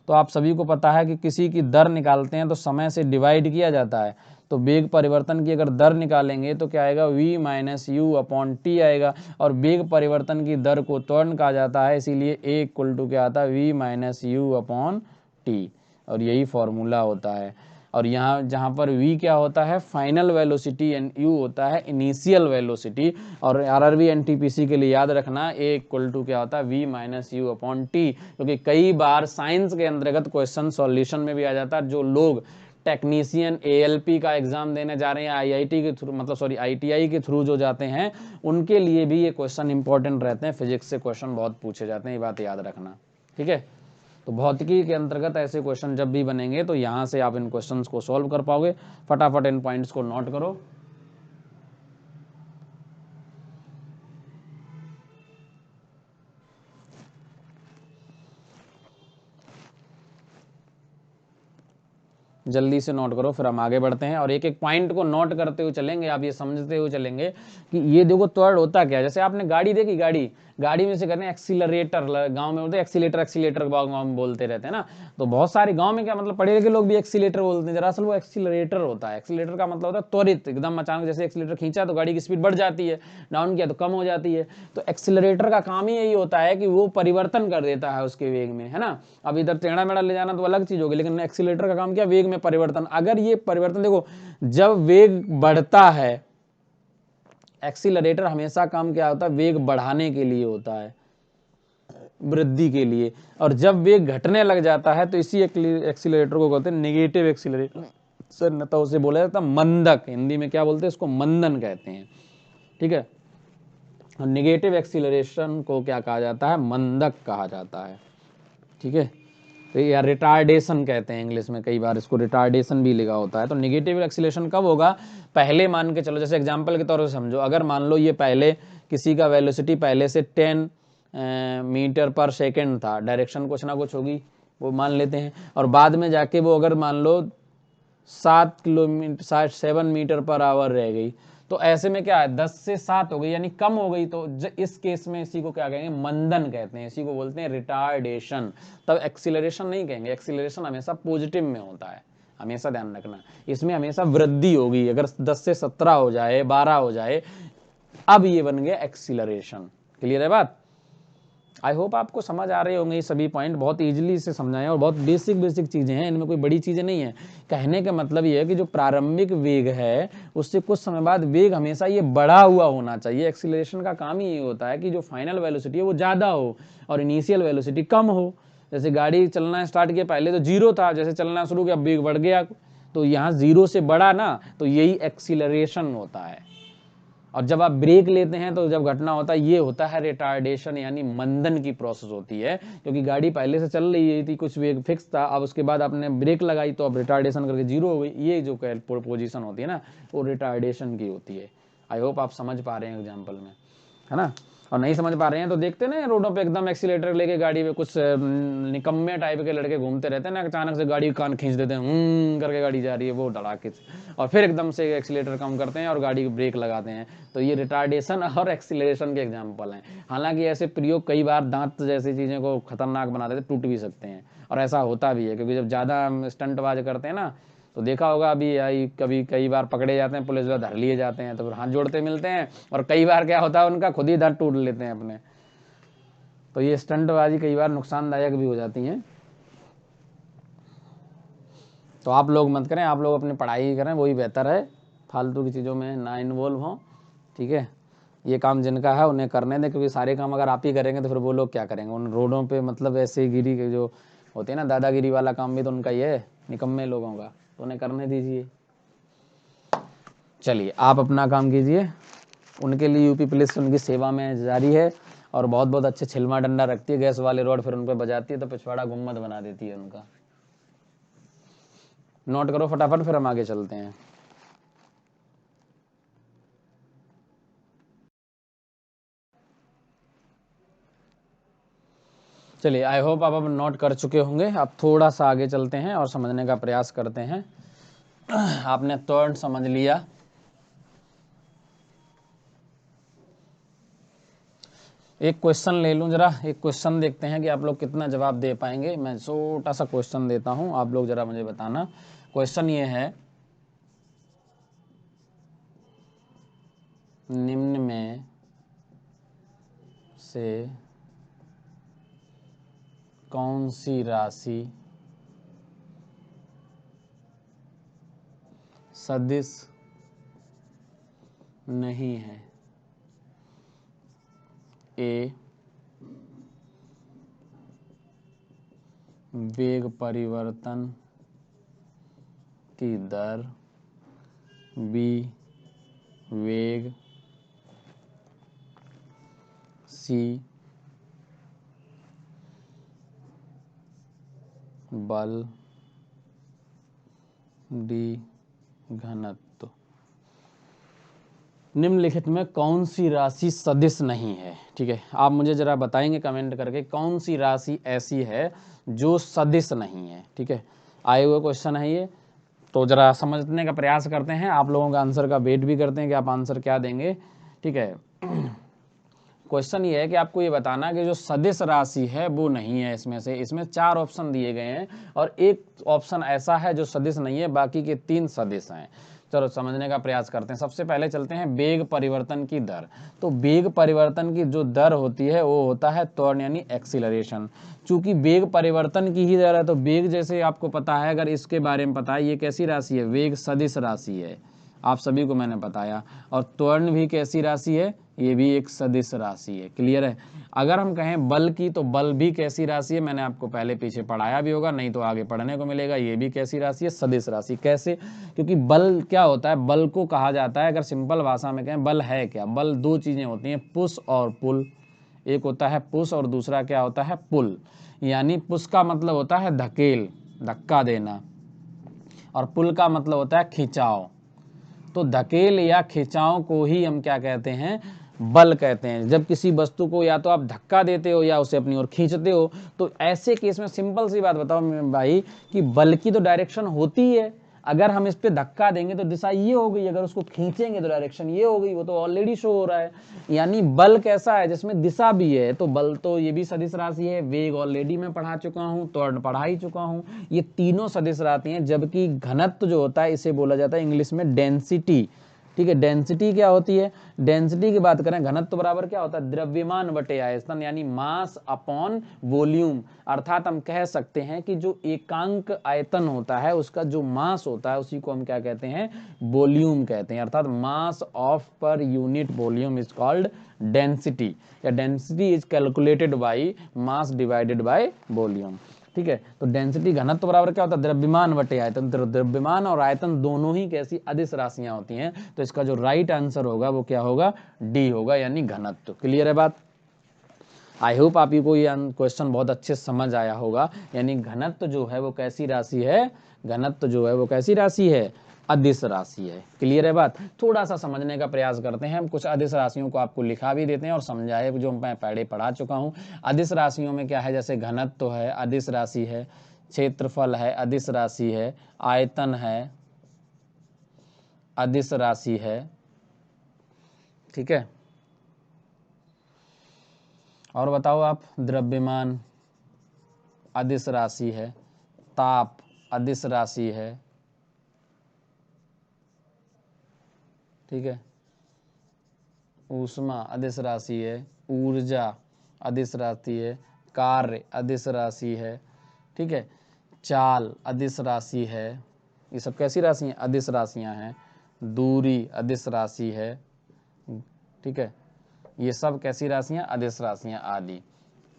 तो आप सभी को पता है कि किसी की दर निकालते हैं तो समय से डिवाइड किया जाता है। तो वेग परिवर्तन की अगर दर निकालेंगे तो क्या आएगा, v minus you upon T आएगा। और वेग परिवर्तन की दर को त्वरण कहा जाता है, इसीलिए a इक्वल टू क्या आता है, v minus you upon T. और यही फॉर्मूला होता है। और यहाँ जहाँ पर v क्या होता है, फाइनल वेलोसिटी, एंड u होता है इनिशियल वेलोसिटी। और आरआरबी एनटीपीसी के लिए याद रखना, a इक्वल टू क्या होता है, v minus you upon T. क्योंकि कई बार साइंस के अंतर्गत क्वेश्चन सॉल्यूशन में भी आ जाता है। जो लोग टेक्नीशियन एएलपी का एग्जाम देने जा रहे हैं, आईआईटी के थ्रू, मतलब सॉरी आईटीआई के थ्रू जो जाते हैं, उनके लिए भी ये क्वेश्चन इंपॉर्टेंट रहते हैं। फिजिक्स से क्वेश्चन बहुत पूछे जाते हैं, ये बात याद रखना, ठीक है। तो भौतिकी के अंतर्गत ऐसे क्वेश्चन जब भी बनेंगे तो यहाँ से आप इन क्वेश्चंस को सॉल्व कर पाओगे। फटाफट इन पॉइंट्स को नोट करो। जल्दी से नोट करो, फिर हम आगे बढ़ते हैं और एक एक पॉइंट को नोट करते हुए चलेंगे, आप ये समझते हुए चलेंगे कि ये देखो त्वरण होता क्या है। जैसे आपने गाड़ी देखी, गाड़ी में से कहते हैं एक्सीलरेटर, गांव में बोलते हैं एक्सीलेटर गाँव में बोलते रहते हैं ना। तो बहुत सारे गांव में क्या मतलब पढ़े लिखे लोग भी एक्सीलेटर बोलते हैं, दरअसल वो एक्सीलरेटर होता है। एक्सीलेटर का मतलब होता है त्वरित, एकदम अचानक जैसे एक्सीलेटर खींचा तो गाड़ी की स्पीड बढ़ जाती है, डाउन किया तो कम हो जाती है। तो एक्सीलरेटर का काम ही यही होता है कि वो परिवर्तन कर देता है उसके वेग में, है ना। अब इधर टेढ़ा मेढ़ा ले जाना तो अलग चीज होगी, लेकिन एक्सीलरेटर का काम क्या, वेग में परिवर्तन। अगर ये परिवर्तन देखो, जब वेग बढ़ता है, एक्सीलरेटर हमेशा काम क्या होता है, वेग बढ़ाने के लिए होता है, वृद्धि के लिए। और जब वेग घटने लग जाता है तो इसी एक्सीलरेटर को कहते हैं नेगेटिव एक्सीलरेटर, तो उसे बोला जाता है मंदक। हिंदी में क्या बोलते हैं, इसको मंदन कहते हैं, ठीक है। और नेगेटिव एक्सीलरेशन को क्या कहा जाता है, मंदक कहा जाता है, ठीक है। तो या रिटार्डेशन कहते हैं इंग्लिश में, कई बार इसको रिटार्डेशन भी लिखा होता है। तो नेगेटिव एक्सीलरेशन कब होगा, पहले मान के चलो, जैसे एग्जांपल के तौर पर समझो, अगर मान लो ये पहले किसी का वेलोसिटी पहले से 10 मीटर पर सेकेंड था, डायरेक्शन कुछ ना कुछ होगी वो मान लेते हैं, और बाद में जाके वो अगर मान लो 7 मीटर पर आवर रह गई, तो ऐसे में क्या है, 10 से 7 हो गई, यानी कम हो गई। तो इस केस में इसी को क्या कहेंगे, मंदन कहते हैं, इसी को बोलते हैं रिटार्डेशन। तब एक्सीलरेशन नहीं कहेंगे, एक्सीलरेशन हमेशा पॉजिटिव में होता है, हमेशा ध्यान रखना। इसमें हमेशा वृद्धि होगी, अगर 10 से 17 हो जाए, 12 हो जाए, अब ये बन गया एक्सीलरेशन। क्लियर है बात। आई होप आपको समझ आ रहे होंगे ये सभी पॉइंट, बहुत इजीली से समझाए और बहुत बेसिक चीज़ें हैं, इनमें कोई बड़ी चीज़ें नहीं है। कहने का मतलब ये है कि जो प्रारंभिक वेग है उससे कुछ समय बाद वेग हमेशा ये बढ़ा हुआ होना चाहिए। एक्सीलरेशन का काम ही ये होता है कि जो फाइनल वेलोसिटी है वो ज़्यादा हो और इनिशियल वेलोसिटी कम हो। जैसे गाड़ी चलना स्टार्ट किया, पहले तो जीरो था, जैसे चलना शुरू किया वेग बढ़ गया, तो यहाँ जीरो से बढ़ा ना, तो यही एक्सीलरेशन होता है। और जब आप ब्रेक लेते हैं तो जब घटना होता है ये होता है रिटार्डेशन, यानी मंदन की प्रोसेस होती है, क्योंकि गाड़ी पहले से चल रही थी, कुछ वेग फिक्स था, अब उसके बाद आपने ब्रेक लगाई तो अब रिटार्डेशन करके जीरो हो गई। ये जो पोजीशन होती है ना, वो रिटार्डेशन की होती है। आई होप आप समझ पा रहे हैं एग्जाम्पल में, है ना। और नहीं समझ पा रहे हैं तो देखते ना रोडों पे एकदम एक्सीलेटर लेके गाड़ी में कुछ निकम्मे टाइप के लड़के घूमते रहते हैं ना, अचानक से गाड़ी कान खींच देते हैं, करके गाड़ी जा रही है वो धड़ाके से, और फिर एकदम से एक्सीलेटर कम करते हैं और गाड़ी की ब्रेक लगाते हैं। तो ये रिटार्डेशन और एक्सीलरेशन के एग्जाम्पल हैं। हालांकि ऐसे प्रयोग कई बार दांत जैसी चीज़ों को खतरनाक बना देते, टूट भी सकते हैं, और ऐसा होता भी है, क्योंकि जब ज़्यादा स्टंटबाज करते हैं ना, तो देखा होगा अभी आई कभी कई बार पकड़े जाते हैं, पुलिस वाले धर लिए जाते हैं, तो फिर हाथ जोड़ते मिलते हैं, और कई बार क्या होता है उनका खुद ही दांत टूट लेते हैं अपने। तो ये स्टंटबाजी कई बार नुकसानदायक भी हो जाती हैं। तो आप लोग मत करें, आप लोग अपनी पढ़ाई करें, वही बेहतर है, फालतू की चीज़ों में ना इन्वॉल्व हों, ठीक है। ये काम जिनका है उन्हें करने दें, क्योंकि सारे काम अगर आप ही करेंगे तो फिर वो लोग क्या करेंगे उन रोडों पे, मतलब ऐसे गिरी के जो होते हैं ना, दादागिरी वाला काम भी तो उनका ही है, निकम्मे लोगों का, तो उन्हें करने दीजिए। चलिए आप अपना काम कीजिए, उनके लिए यूपी पुलिस उनकी सेवा में जारी है, और बहुत बहुत अच्छे छिलमा डंडा रखती है, गैस वाले रोड फिर उन पर बजाती है तो पिछवाड़ा गुम्मद बना देती है उनका। नोट करो फटाफट, फिर हम आगे चलते हैं। चलिए आई होप आप अब नोट कर चुके होंगे। अब थोड़ा सा आगे चलते हैं और समझने का प्रयास करते हैं। आपने त्वरण समझ लिया, एक क्वेश्चन ले लूं जरा, एक क्वेश्चन देखते हैं कि आप लोग कितना जवाब दे पाएंगे। मैं छोटा सा क्वेश्चन देता हूं, आप लोग जरा मुझे बताना। क्वेश्चन ये है, निम्न में से कौन सी राशि सदिश नहीं है। ए वेग परिवर्तन की दर, बी वेग, सी बल, डी घनत्व। निम्नलिखित में कौन सी राशि सदिश नहीं है। ठीक है, आप मुझे जरा बताएंगे कमेंट करके कौन सी राशि ऐसी है जो सदिश नहीं है। ठीक है, आए हुए क्वेश्चन है ये, तो जरा समझने का प्रयास करते हैं, आप लोगों का आंसर का वेट भी करते हैं कि आप आंसर क्या देंगे। ठीक है, क्वेश्चन ये है कि आपको ये बताना कि जो सदिश राशि है वो नहीं है इसमें से। इसमें 4 ऑप्शन दिए गए हैं और एक ऑप्शन ऐसा है जो सदिश नहीं है, बाकी के 3 सदिश हैं। चलो समझने का प्रयास करते हैं। सबसे पहले चलते हैं वेग परिवर्तन की दर। तो वेग परिवर्तन की जो दर होती है वो होता है त्वरण यानी एक्सीलरेशन। चूंकि वेग परिवर्तन की ही दर है तो वेग जैसे आपको पता है, अगर इसके बारे में पता है, ये कैसी राशि है, वेग सदिश राशि है, आप सभी को मैंने बताया। और त्वरण भी कैसी राशि है, ये भी एक सदिश राशि है। क्लियर है। अगर हम कहें बल की, तो बल भी कैसी राशि है, मैंने आपको पहले पीछे पढ़ाया भी होगा, नहीं तो आगे पढ़ने को मिलेगा। ये भी कैसी राशि है, सदिश राशि। कैसे, क्योंकि बल क्या होता है, बल को कहा जाता है, अगर सिंपल भाषा में कहें बल है क्या, बल 2 चीजें होती हैं, पुश और पुल। एक होता है पुश और दूसरा क्या होता है, पुल। यानी पुश का मतलब होता है धकेल, धक्का देना, और पुल का मतलब होता है खिंचाव। तो धकेल या खिंचाव को ही हम क्या कहते हैं, बल कहते हैं। जब किसी वस्तु को या तो आप धक्का देते हो या उसे अपनी ओर खींचते हो, तो ऐसे केस में सिंपल सी बात बताओ मेरे भाई कि बल की तो डायरेक्शन होती है, अगर हम इस पे धक्का देंगे तो दिशा ये हो गई, अगर उसको खींचेंगे तो डायरेक्शन ये हो गई, वो तो ऑलरेडी शो हो रहा है। यानी बल कैसा है, जिसमें दिशा भी है, तो बल तो ये भी सदिश राशि है। वेग ऑलरेडी मैं पढ़ा चुका हूँ, त्वरण पढ़ा ही चुका हूँ, ये तीनों सदिश राशि हैं। जबकि घनत्व जो होता है इसे बोला जाता है इंग्लिश में डेंसिटी। ठीक है, डेंसिटी क्या होती है, डेंसिटी की बात करें, घनत्व बराबर क्या होता है, द्रव्यमान बटे आयतन, यानी मास अपॉन वॉल्यूम। अर्थात हम कह सकते हैं कि जो एकांक आयतन होता है उसका जो मास होता है उसी को हम क्या कहते हैं, वॉल्यूम कहते हैं। अर्थात mass of per unit volume is called density, या density is calculated by mass divided by volume. ठीक है, तो डेंसिटी घनत्व बराबर क्या होता है, द्रव्यमान बटे आयतन। द्रव्यमान और आयतन दोनों ही कैसी अदिश राशियां होती हैं। तो इसका जो राइट आंसर होगा वो क्या होगा, डी होगा, यानी घनत्व। क्लियर है बात। आई होप आप को ये क्वेश्चन बहुत अच्छे समझ आया होगा। यानी घनत्व जो है वो कैसी राशि है, घनत्व जो है वो कैसी राशि है, अदिश राशि है। क्लियर है बात। थोड़ा सा समझने का प्रयास करते हैं हम, कुछ अदिश राशियों को आपको लिखा भी देते हैं और समझाए, जो मैं पहले पढ़ा चुका हूँ। अदिश राशियों में क्या है, जैसे घनत्व है, अदिश राशि है, क्षेत्रफल है, अदिश राशि है, आयतन है, अदिश राशि है। ठीक है, और बताओ आप, द्रव्यमान अदिश राशि है, ताप अदिश राशि है। ठीक है, ऊष्मा अदिश राशि है, ऊर्जा अदिश राशि है, कार्य अदिश राशि है। ठीक है, चाल अदिश राशि है। ये सब कैसी राशि हैं, अदिश राशियां हैं। दूरी अदिश राशि है। ठीक है, ये सब कैसी राशियां, अदिश राशियां आदि।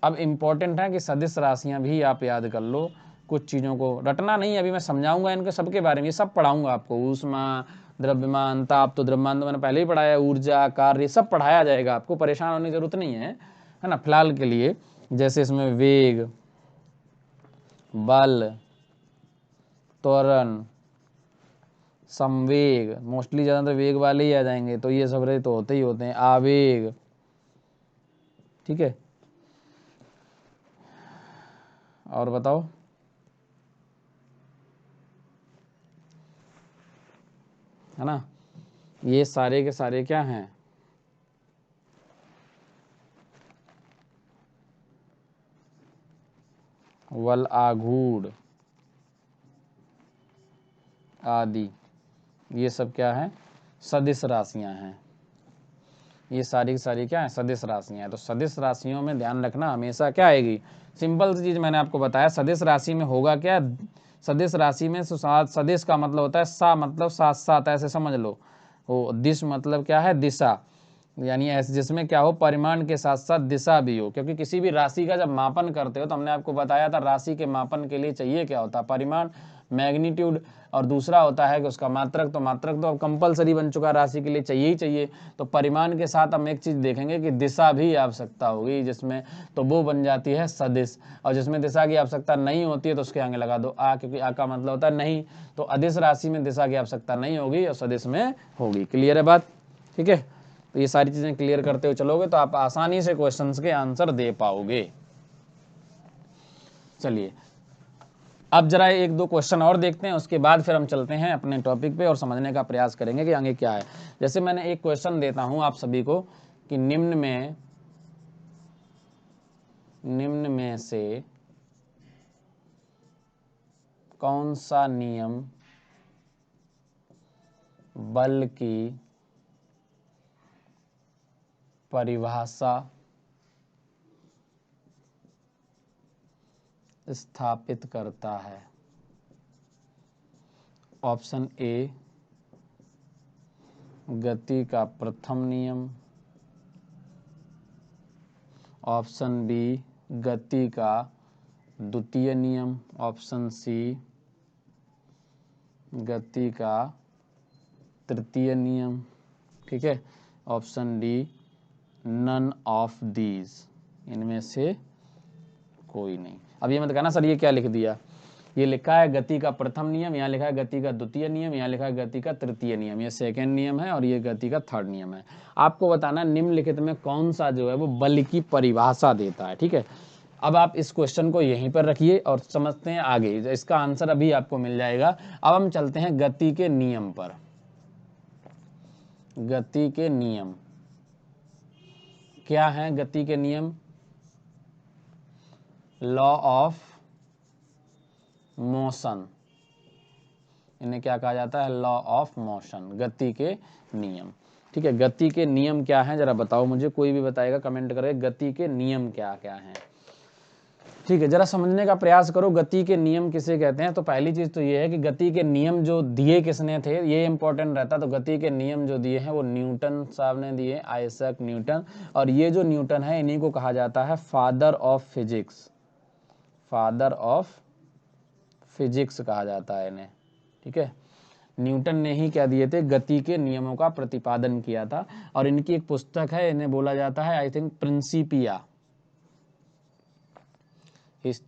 अब इम्पोर्टेंट है कि सदिश राशियां भी आप याद कर लो, कुछ चीज़ों को रटना नहीं, अभी मैं समझाऊंगा इनके सबके बारे में, ये सब पढ़ाऊंगा आपको। ऊष्मा, द्रव्यमान, ताप तो द्रव्यमान तो मैंने पहले ही पढ़ाया, ऊर्जा, कार्य, सब पढ़ाया जाएगा आपको, परेशान होने की जरूरत नहीं है ना फिलहाल के लिए। जैसे इसमें वेग, बल, त्वरण, संवेग, मोस्टली ज़्यादातर वेग वाले ही आ जाएंगे, तो ये सब रहे तो होते ही होते हैं, आवेग। ठीक है, और बताओ, है ना, ये सारे के सारे क्या हैं, वल आघूर्ण आदि, ये सब क्या है, सदिश राशियां हैं। ये सारी की सारी क्या है, सदिश राशियां हैं। तो सदिश राशियों में ध्यान रखना हमेशा क्या आएगी, सिंपल सी चीज मैंने आपको बताया, सदिश राशि में होगा क्या, सदिश राशि में सदिश का मतलब होता है सा, मतलब साथ साथ, ऐसे समझ लो। वो दिश मतलब क्या है, दिशा, यानी ऐसे जिसमें क्या हो, परिमाण के साथ साथ दिशा भी हो। क्योंकि किसी भी राशि का जब मापन करते हो तो हमने आपको बताया था, राशि के मापन के लिए चाहिए क्या होता है, परिमाण, मैग्नीट्यूड, और दूसरा होता है कि उसका मात्रक। तो मात्रक तो अब कंपलसरी बन चुका, राशि के लिए चाहिए ही चाहिए। तो परिमाण के साथ हम एक चीज देखेंगे कि दिशा भी आवश्यकता होगी, जिसमें तो वो बन जाती है सदिश। और जिसमें दिशा की आवश्यकता नहीं होती है तो उसके आगे लगा दो आ, क्योंकि आ का मतलब होता है नहीं। तो अदिश राशि में दिशा की आवश्यकता नहीं होगी और सदिश में होगी। क्लियर है बात। ठीक है, तो ये सारी चीजें क्लियर करते हुए चलोगे तो आप आसानी से क्वेश्चंस के आंसर दे पाओगे। चलिए, अब जरा एक दो क्वेश्चन और देखते हैं, उसके बाद फिर हम चलते हैं अपने टॉपिक पे और समझने का प्रयास करेंगे कि आगे क्या है। जैसे मैंने एक क्वेश्चन देता हूं आप सभी को कि निम्न में से कौन सा नियम बल की परिभाषा स्थापित करता है। ऑप्शन ए गति का प्रथम नियम, ऑप्शन बी गति का द्वितीय नियम, ऑप्शन सी गति का तृतीय नियम, ठीक है, option D none of these, इनमें से कोई नहीं। अब ये मत कहना सर ये क्या लिख दिया, ये लिखा है गति का प्रथम नियम, यहाँ लिखा है गति का द्वितीय नियम, यहाँ लिखा है गति का तृतीय नियम, ये सेकंड नियम है और ये गति का थर्ड नियम है। आपको बताना निम्नलिखित में कौन सा जो है वो बल की परिभाषा देता है, ठीक है। अब आप इस क्वेश्चन को यहीं पर रखिए और समझते हैं आगे, इसका आंसर अभी आपको मिल जाएगा। अब हम चलते हैं गति के नियम पर। गति के नियम क्या है? गति के नियम लॉ ऑफ मोशन, इन्हें क्या कहा जाता है? लॉ ऑफ मोशन, गति के नियम, ठीक है। गति के नियम क्या हैं जरा बताओ मुझे, कोई भी बताएगा कमेंट करे गति के नियम क्या क्या हैं, ठीक है। जरा समझने का प्रयास करो गति के नियम किसे कहते हैं। तो पहली चीज तो ये है कि गति के नियम जो दिए किसने थे, ये इंपॉर्टेंट रहता। तो गति के नियम जो दिए हैं वो न्यूटन साहब ने दिए, आइजैक न्यूटन। और ये जो न्यूटन है इन्हीं को कहा जाता है father of physics, father of physics कहा जाता है इन्हें, ठीक है। न्यूटन ने ही क्या दिए थे? गति के नियमों का प्रतिपादन किया था। और इनकी एक पुस्तक है, इन्हें बोला जाता है आई थिंक प्रिंसिपिया। इस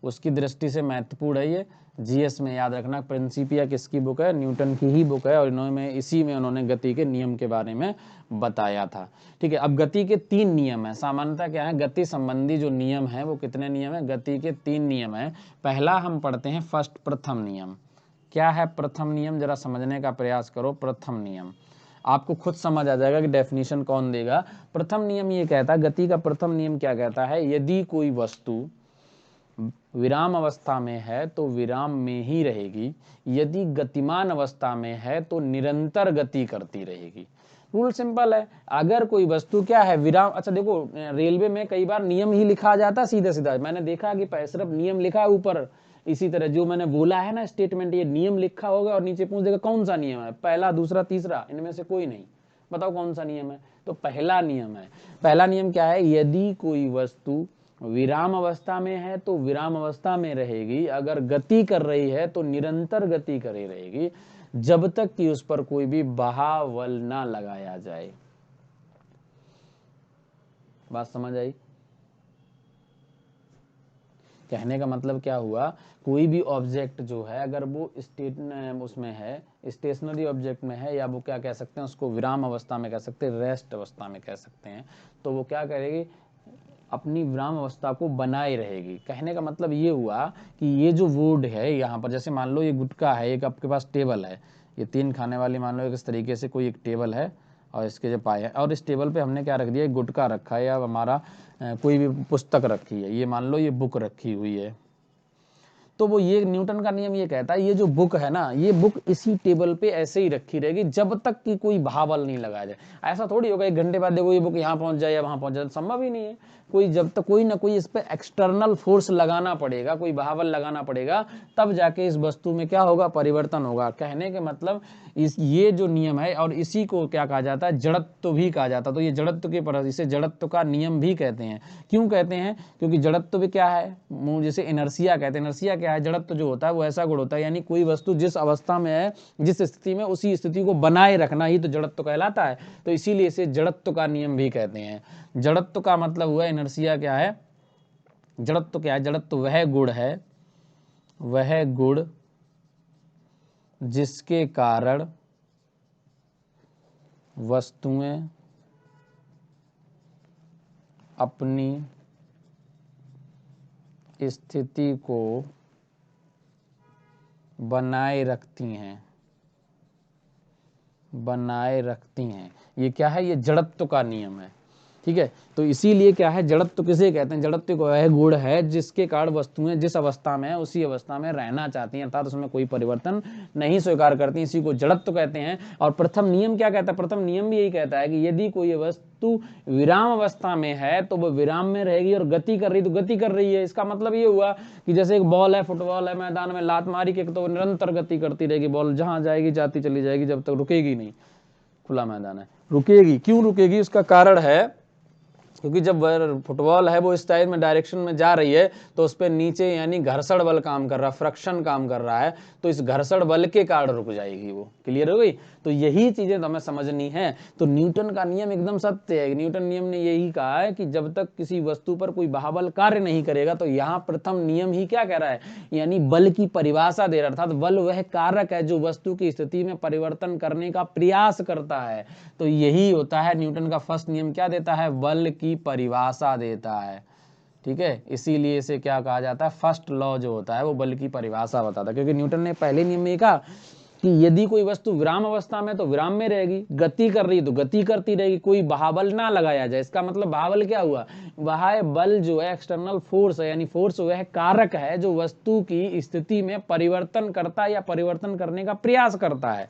उसकी दृष्टि से महत्वपूर्ण है ये, जीएस में याद रखना। प्रिंसिपिया किसकी बुक है? न्यूटन की ही बुक है और इन्होंने इसी में उन्होंने गति के नियम के बारे में बताया था, ठीक है। अब गति के 3 नियम है, सामान्यतः क्या है गति संबंधी जो नियम है वो कितने नियम है? गति के 3 नियम है। पहला हम पढ़ते हैं फर्स्ट, प्रथम नियम। क्या है प्रथम नियम? जरा समझने का प्रयास करो। प्रथम नियम आपको खुद समझ आ जाएगा कि डेफिनेशन कौन देगा। प्रथम नियम ये कहता है, गति का प्रथम नियम क्या कहता है? यदि कोई वस्तु विराम अवस्था में है तो विराम में ही रहेगी, यदि गतिमान अवस्था में है तो निरंतर गति करती रहेगी। रूल सिंपल है। अगर कोई वस्तु क्या है विराम, अच्छा देखो रेलवे में कई बार नियम ही लिखा जाता है सीधा सीधा, मैंने देखा कि सिर्फ नियम लिखा है ऊपर, इसी तरह जो मैंने बोला है ना स्टेटमेंट, ये नियम लिखा होगा और नीचे पूछ देगा कौन सा नियम है, पहला दूसरा तीसरा, इनमें से कोई नहीं, बताओ कौन सा नियम है? तो पहला नियम है। पहला नियम क्या है? यदि कोई वस्तु विराम अवस्था में है तो विराम अवस्था में रहेगी, अगर गति कर रही है तो निरंतर गति करे रहेगी, जब तक कि उस पर कोई भी बहावल ना लगाया जाए। बात समझ आई? कहने का मतलब क्या हुआ, कोई भी ऑब्जेक्ट जो है अगर वो उसमें है, स्टेशनरी ऑब्जेक्ट में है, या वो क्या कह सकते हैं उसको विराम अवस्था में कह सकते हैं, रेस्ट अवस्था में कह सकते हैं, तो वो क्या करेगी? अपनी विराम अवस्था को बनाए रहेगी। कहने का मतलब ये हुआ कि ये जो वुड है यहाँ पर, जैसे मान लो ये गुटका है, एक आपके पास टेबल है, ये 3 खाने वाली मान लो इस तरीके से कोई एक टेबल है और इसके जो पाए है, और इस टेबल पे हमने क्या रख दिया? एक गुटका रखा है, या हमारा कोई भी पुस्तक रखी है, ये मान लो ये बुक रखी हुई है। तो वो ये न्यूटन का नियम ये कहता है ये जो बुक है ना, ये बुक इसी टेबल पे ऐसे ही रखी रहेगी जब तक कि कोई बहावल नहीं लगाया जाए। ऐसा थोड़ी होगा 1 घंटे बाद देखो ये बुक यहाँ पहुंच जाए या वहां पहुंच जाए, संभव ही नहीं है। कोई जब तक कोई ना कोई इस पे एक्सटर्नल फोर्स लगाना पड़ेगा, कोई बहावल लगाना पड़ेगा, तब जाके इस वस्तु में क्या होगा? परिवर्तन होगा। कहने के मतलब ये जो नियम है, और इसी को क्या कहा जाता है? जड़त्व भी कहा जाता है। तो ये जड़त्व के पर इसे जड़त्व का नियम भी कहते हैं। क्यों कहते हैं? क्योंकि जड़त्व भी क्या है, जैसे इनर्शिया कहते हैं। इनर्शिया क्या है? जड़त्व जो होता है वो ऐसा गुण होता है, यानी कोई वस्तु जिस अवस्था में है, जिस स्थिति में, उसी स्थिति को बनाए रखना ही तो जड़त्व कहलाता है। तो इसीलिए इसे जड़त्व का नियम भी कहते हैं। जड़त्व का मतलब हुआ, इनर्शिया क्या है? जड़त्व क्या है? जड़त्व वह गुण है, वह गुण जिसके कारण वस्तुएं अपनी स्थिति को बनाए रखती हैं। ये क्या है? ये जड़त्व का नियम है। ठीक है, तो इसीलिए क्या है, जड़त्व किसे कहते हैं? जड़त्व को वह गुण है जिसके कारण वस्तुएं जिस अवस्था में है उसी अवस्था में रहना चाहती हैं, अर्थात उसमें कोई परिवर्तन नहीं स्वीकार करती, इसी को जड़त्व कहते हैं। और प्रथम नियम क्या कहता है? प्रथम नियम भी यही कहता है कि यदि कोई वस्तु विराम अवस्था में है तो वो विराम में रहेगी, और गति कर रही तो गति कर रही है। इसका मतलब ये हुआ कि जैसे एक बॉल है, फुटबॉल है, मैदान में लात मारी के तो निरंतर गति करती रहेगी, बॉल जहां जाएगी जाती चली जाएगी, जब तक रुकेगी नहीं। खुला मैदान है, रुकेगी। क्यों रुकेगी? उसका कारण है क्योंकि जब फुटबॉल है वो इस टाइप में डायरेक्शन में जा रही है तो उस पर नीचे यानी घर्षण बल काम कर रहा है, फ्रिक्शन काम कर रहा है, तो इस घर्षण बल के कारण रुक जाएगी वो। क्लियर हो गई? तो यही चीजें हमें समझनी है। तो न्यूटन का नियम एकदम सत्य है। न्यूटन नियम ने यही कहा है कि जब तक किसी वस्तु पर कोई बाहुबल कार्य नहीं करेगा, तो यहाँ प्रथम नियम ही क्या कह रहा है, यानी बल की परिभाषा दे रहा है। अर्थात बल वह कारक है जो वस्तु की स्थिति में परिवर्तन करने का प्रयास करता है। तो यही होता है न्यूटन का फर्स्ट नियम। क्या देता है? बल की परिभाषा देता है। ठीक है, इसीलिए इसे क्या कहा जाता है? फर्स्ट लॉ जो होता है वो बल की परिभाषा बताता है। क्योंकि न्यूटन ने पहले नियम में कहा कि यदि कोई वस्तु विराम अवस्था में तो विराम में रहेगी, गति कर रही तो गति करती रहेगी, कोई बाहुबल ना लगाया जाए। इसका मतलब बाहुबल क्या हुआ? वह बल जो है एक्सटर्नल फोर्स है, यानी फोर्स वह कारक है जो वस्तु की स्थिति में परिवर्तन करता है या परिवर्तन करने का प्रयास करता है।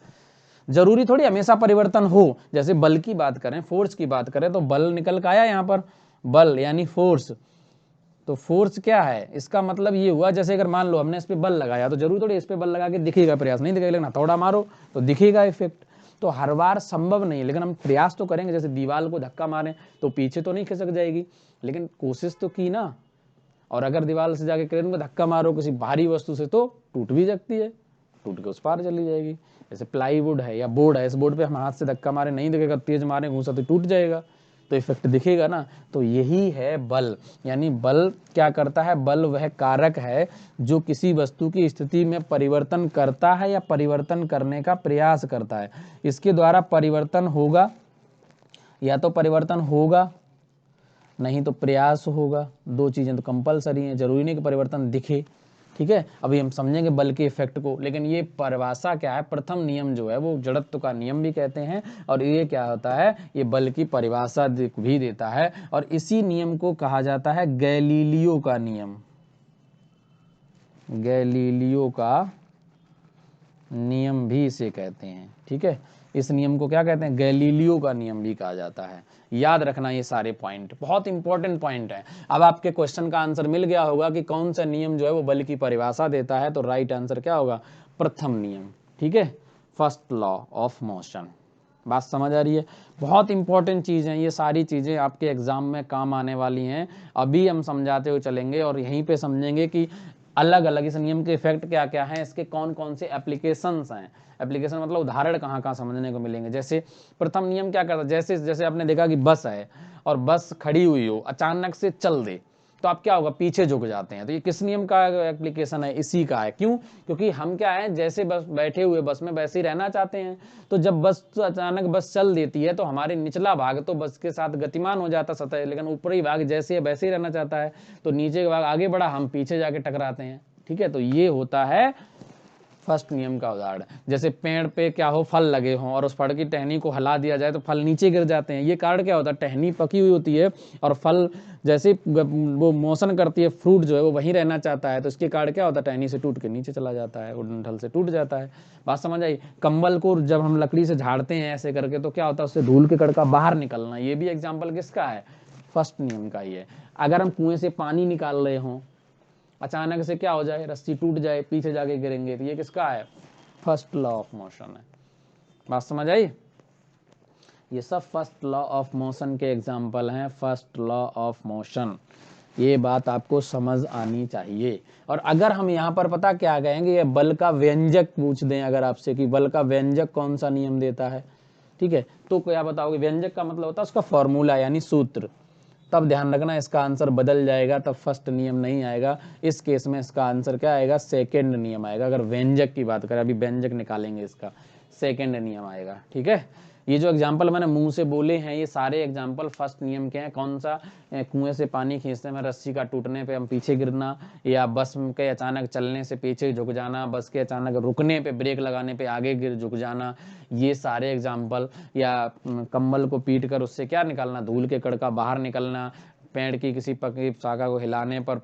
जरूरी थोड़ी हमेशा परिवर्तन हो। जैसे बल की बात करें, फोर्स की बात करें, तो बल निकल के आया यहाँ पर, बल यानी फोर्स। तो फोर्स क्या है? इसका मतलब ये हुआ, जैसे अगर मान लो हमने इस पे बल लगाया तो जरूर थोड़ी इस पे बल लगा के दिखेगा प्रयास, नहीं दिखेगा, लेकिन हथौड़ा मारो तो दिखेगा इफेक्ट। तो हर बार संभव नहीं, लेकिन हम प्रयास तो करेंगे। जैसे दीवार को धक्का मारें तो पीछे तो नहीं खिसक जाएगी, लेकिन कोशिश तो की ना। और अगर दीवार से जाके क्रेन में धक्का मारो किसी भारी वस्तु से तो टूट भी सकती है, टूट के उस पार चली जाएगी। जैसे प्लाईवुड है या बोर्ड है, इस बोर्ड पे हम हाथ से धक्का मारे नहीं दिखेगा, तेज मारे घूसा तो टूट जाएगा, तो इफेक्ट दिखेगा ना। तो यही है बल। यानी बल क्या करता है? बल वह कारक है जो किसी वस्तु की स्थिति में परिवर्तन करता है या परिवर्तन करने का प्रयास करता है। इसके द्वारा परिवर्तन होगा, या तो परिवर्तन होगा नहीं तो प्रयास होगा। दो चीजें तो कंपलसरी हैं, जरूरी नहीं कि परिवर्तन दिखे। ठीक है, अभी हम समझेंगे बल के इफेक्ट को, लेकिन ये परिभाषा क्या है? प्रथम नियम जो है वो जड़त्व का नियम भी कहते हैं, और ये क्या होता है? ये बल की परिभाषा भी देता है। और इसी नियम को कहा जाता है गैलीलियो का नियम। गैलीलियो का नियम भी इसे कहते हैं। ठीक है, इस नियम को क्या कहते हैं? गैलीलियो का नियम भी कहा जाता है। याद रखना ये सारे पॉइंट, बहुत इंपॉर्टेंट पॉइंट है। अब आपके क्वेश्चन का आंसर मिल गया होगा कि कौन सा नियम जो है वो बल की परिभाषा देता है, तो राइट आंसर क्या होगा? प्रथम नियम। ठीक है, फर्स्ट लॉ ऑफ मोशन। बात समझ आ रही है? बहुत इंपॉर्टेंट चीज़ है ये सारी चीज़ें, आपके एग्जाम में काम आने वाली हैं। अभी हम समझाते हुए चलेंगे और यहीं पे समझेंगे कि अलग अलग इस नियम के इफेक्ट क्या क्या हैं, इसके कौन कौन से एप्लीकेशंस हैं। एप्लीकेशन मतलब उदाहरण कहाँ कहाँ समझने को मिलेंगे। जैसे प्रथम नियम क्या करता है? जैसे जैसे आपने देखा कि बस है और बस खड़ी हुई हो, अचानक से चल दे तो आप क्या होगा? पीछे झुक जाते हैं। तो ये किस नियम का एप्लीकेशन है? इसी का है। क्यों? क्योंकि हम क्या है, जैसे बस बैठे हुए बस में वैसे ही रहना चाहते हैं। तो जब बस अचानक बस चल देती है तो हमारे निचला भाग तो बस के साथ गतिमान हो जाता सतह, लेकिन ऊपरी भाग जैसे है वैसे ही रहना चाहता है। तो नीचे का भाग आगे बढ़ा, हम पीछे जाके टकराते हैं। ठीक है, तो ये होता है फर्स्ट नियम का उदाहरण। जैसे पेड़ पे क्या हो, फल लगे हों और उस फल की टहनी को हिला दिया जाए तो फल नीचे गिर जाते हैं। ये कारण क्या होता है? टहनी पकी हुई होती है और फल जैसे वो मोशन करती है, फ्रूट जो है वो वहीं रहना चाहता है, तो इसके कारण क्या होता है? टहनी से टूट के नीचे चला जाता है, वो डंठल से टूट जाता है। बात समझ आई? कंबल को जब हम लकड़ी से झाड़ते हैं ऐसे करके तो क्या होता है? उससे धूल के कणका बाहर निकलना। ये भी एग्जाम्पल किसका है? फर्स्ट नियम का ही है। अगर हम कुएं से पानी निकाल रहे हों, अचानक से क्या हो जाए? रस्सी टूट जाए, पीछे जाके गिरेंगे, तो ये किसका है? फर्स्ट लॉ ऑफ मोशन है। बात समझ आई? ये सब फर्स्ट लॉ ऑफ मोशन के एग्जाम्पल हैं। फर्स्ट लॉ ऑफ मोशन, ये बात आपको समझ आनी चाहिए। और अगर हम यहाँ पर पता क्या कहेंगे, ये बल का व्यंजक पूछ दें अगर आपसे कि बल का व्यंजक कौन सा नियम देता है, ठीक है, तो क्या बताओगे? व्यंजक का मतलब होता है उसका फॉर्मूला यानी सूत्र। तब ध्यान रखना इसका आंसर बदल जाएगा, तब फर्स्ट नियम नहीं आएगा। इस केस में इसका आंसर क्या आएगा? सेकेंड नियम आएगा। अगर व्यंजक की बात करें, अभी व्यंजक निकालेंगे इसका, सेकेंड नियम आएगा। ठीक है, ये जो एग्जाम्पल मैंने मुंह से बोले हैं ये सारे एग्जाम्पल फर्स्ट नियम के हैं। कौन सा? कुएं से पानी खींचने में रस्सी का टूटने पे हम पीछे गिरना, या बस के अचानक चलने से पीछे झुक जाना, बस के अचानक रुकने पे ब्रेक लगाने पे आगे गिर झुक जाना, ये सारे एग्जाम्पल। या कंबल को पीट कर उससे क्या निकालना, धूल के कण का बाहर निकलना, पेड़ की किसी पकी शाखा को हिलाने पर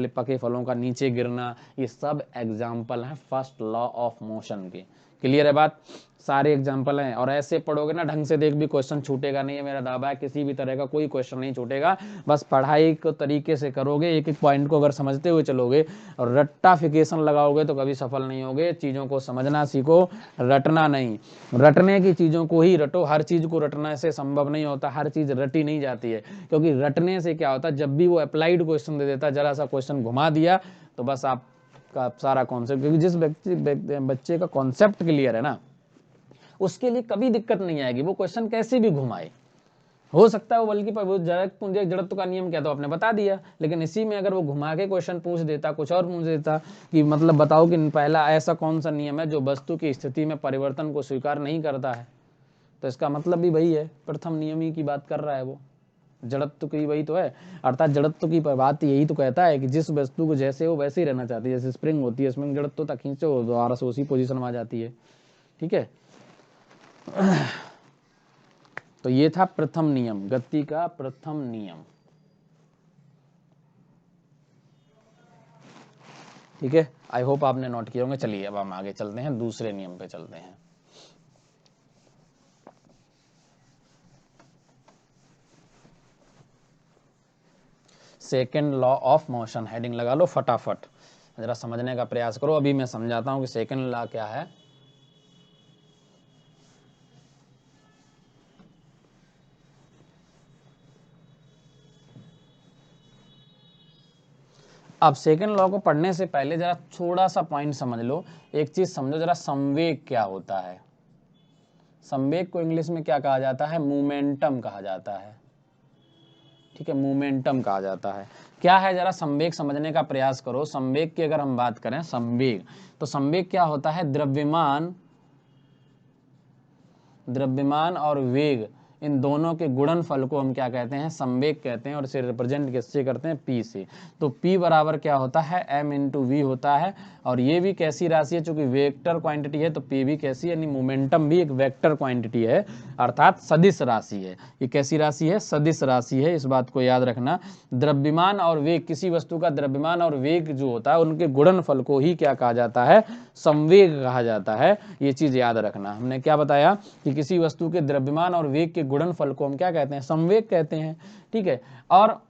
पके फलों का नीचे गिरना, ये सब एग्जाम्पल हैं फर्स्ट लॉ ऑफ मोशन के। क्लियर है बात? सारे एग्जाम्पल हैं। और ऐसे पढ़ोगे ना ढंग से, देख भी क्वेश्चन छूटेगा नहीं है, मेरा दावा है किसी भी तरह का कोई क्वेश्चन नहीं छूटेगा। बस पढ़ाई को तरीके से करोगे, एक एक पॉइंट को अगर समझते हुए चलोगे और रट्टाफिकेशन लगाओगे तो कभी सफल नहीं होगे। चीज़ों को समझना सीखो, रटना नहीं। रटने की चीज़ों को ही रटो, हर चीज़ को रटने से संभव नहीं होता, हर चीज़ रटी नहीं जाती है। क्योंकि रटने से क्या होता है, जब भी वो अप्लाइड क्वेश्चन दे देता, जरा सा क्वेश्चन घुमा दिया तो बस आपका सारा कॉन्सेप्ट, क्योंकि जिस बच्चे का कॉन्सेप्ट क्लियर है ना, उसके लिए कभी दिक्कत नहीं आएगी, वो क्वेश्चन कैसे भी घुमाए। हो सकता है वो बल्कि जड़त्व का नियम क्या तो आपने बता दिया, लेकिन इसी में अगर वो घुमा के क्वेश्चन पूछ देता, कुछ और पूछ देता कि मतलब बताओ कि पहला ऐसा कौन सा नियम है जो वस्तु की स्थिति में परिवर्तन को स्वीकार नहीं करता है, तो इसका मतलब भी वही है, प्रथम नियम ही की बात कर रहा है वो, जड़त्व की वही तो है। अर्थात जड़त्व की बात यही तो कहता है कि जिस वस्तु को जैसे हो वैसे ही रहना चाहती है। जैसे स्प्रिंग होती है, स्प्रिंग जड़त्व तक खींचो दोबारा से उसी पोजीशन में आ जाती है। ठीक है, तो ये था प्रथम नियम, गति का प्रथम नियम। ठीक है, आई होप आपने नोट किए होंगे। चलिए अब हम आगे चलते हैं, दूसरे नियम पे चलते हैं। Second law of motion, heading लगा लो फटाफट, जरा समझने का प्रयास करो। अभी मैं समझाता हूं कि सेकेंड लॉ क्या है। अब सेकेंड लॉ को पढ़ने से पहले जरा थोड़ा सा पॉइंट समझ लो, एक चीज समझो जरा, संवेग क्या होता है। संवेग को इंग्लिश में क्या कहा जाता है? मोमेंटम कहा जाता है। ठीक है, मोमेंटम कहा जाता है। क्या है, जरा संवेग समझने का प्रयास करो। संवेग की अगर हम बात करें, संवेग, तो संवेग क्या होता है? द्रव्यमान और वेग, इन दोनों के गुणनफल को हम क्या कहते हैं? संवेग कहते हैं। और इसे रिप्रेजेंट किससे करते हैं? P से। तो P बराबर क्या होता है? M इंटू वी होता है। और ये भी कैसी राशि है? चूंकि वेक्टर क्वांटिटी है तो P भी कैसी, यानी मोमेंटम भी एक वेक्टर क्वांटिटी है, अर्थात सदिश राशि है। ये कैसी राशि है? सदिश राशि है, इस बात को याद रखना। द्रव्यमान और वेग, किसी वस्तु का द्रव्यमान और वेग जो होता है उनके गुणनफल को ही क्या कहा जाता है? संवेग कहा जाता है। ये चीज याद रखना। हमने क्या बताया कि किसी वस्तु के द्रव्यमान और वेग के गुणनफल को हम क्या कहते हैं? संवेग कहते हैं। ठीक है, और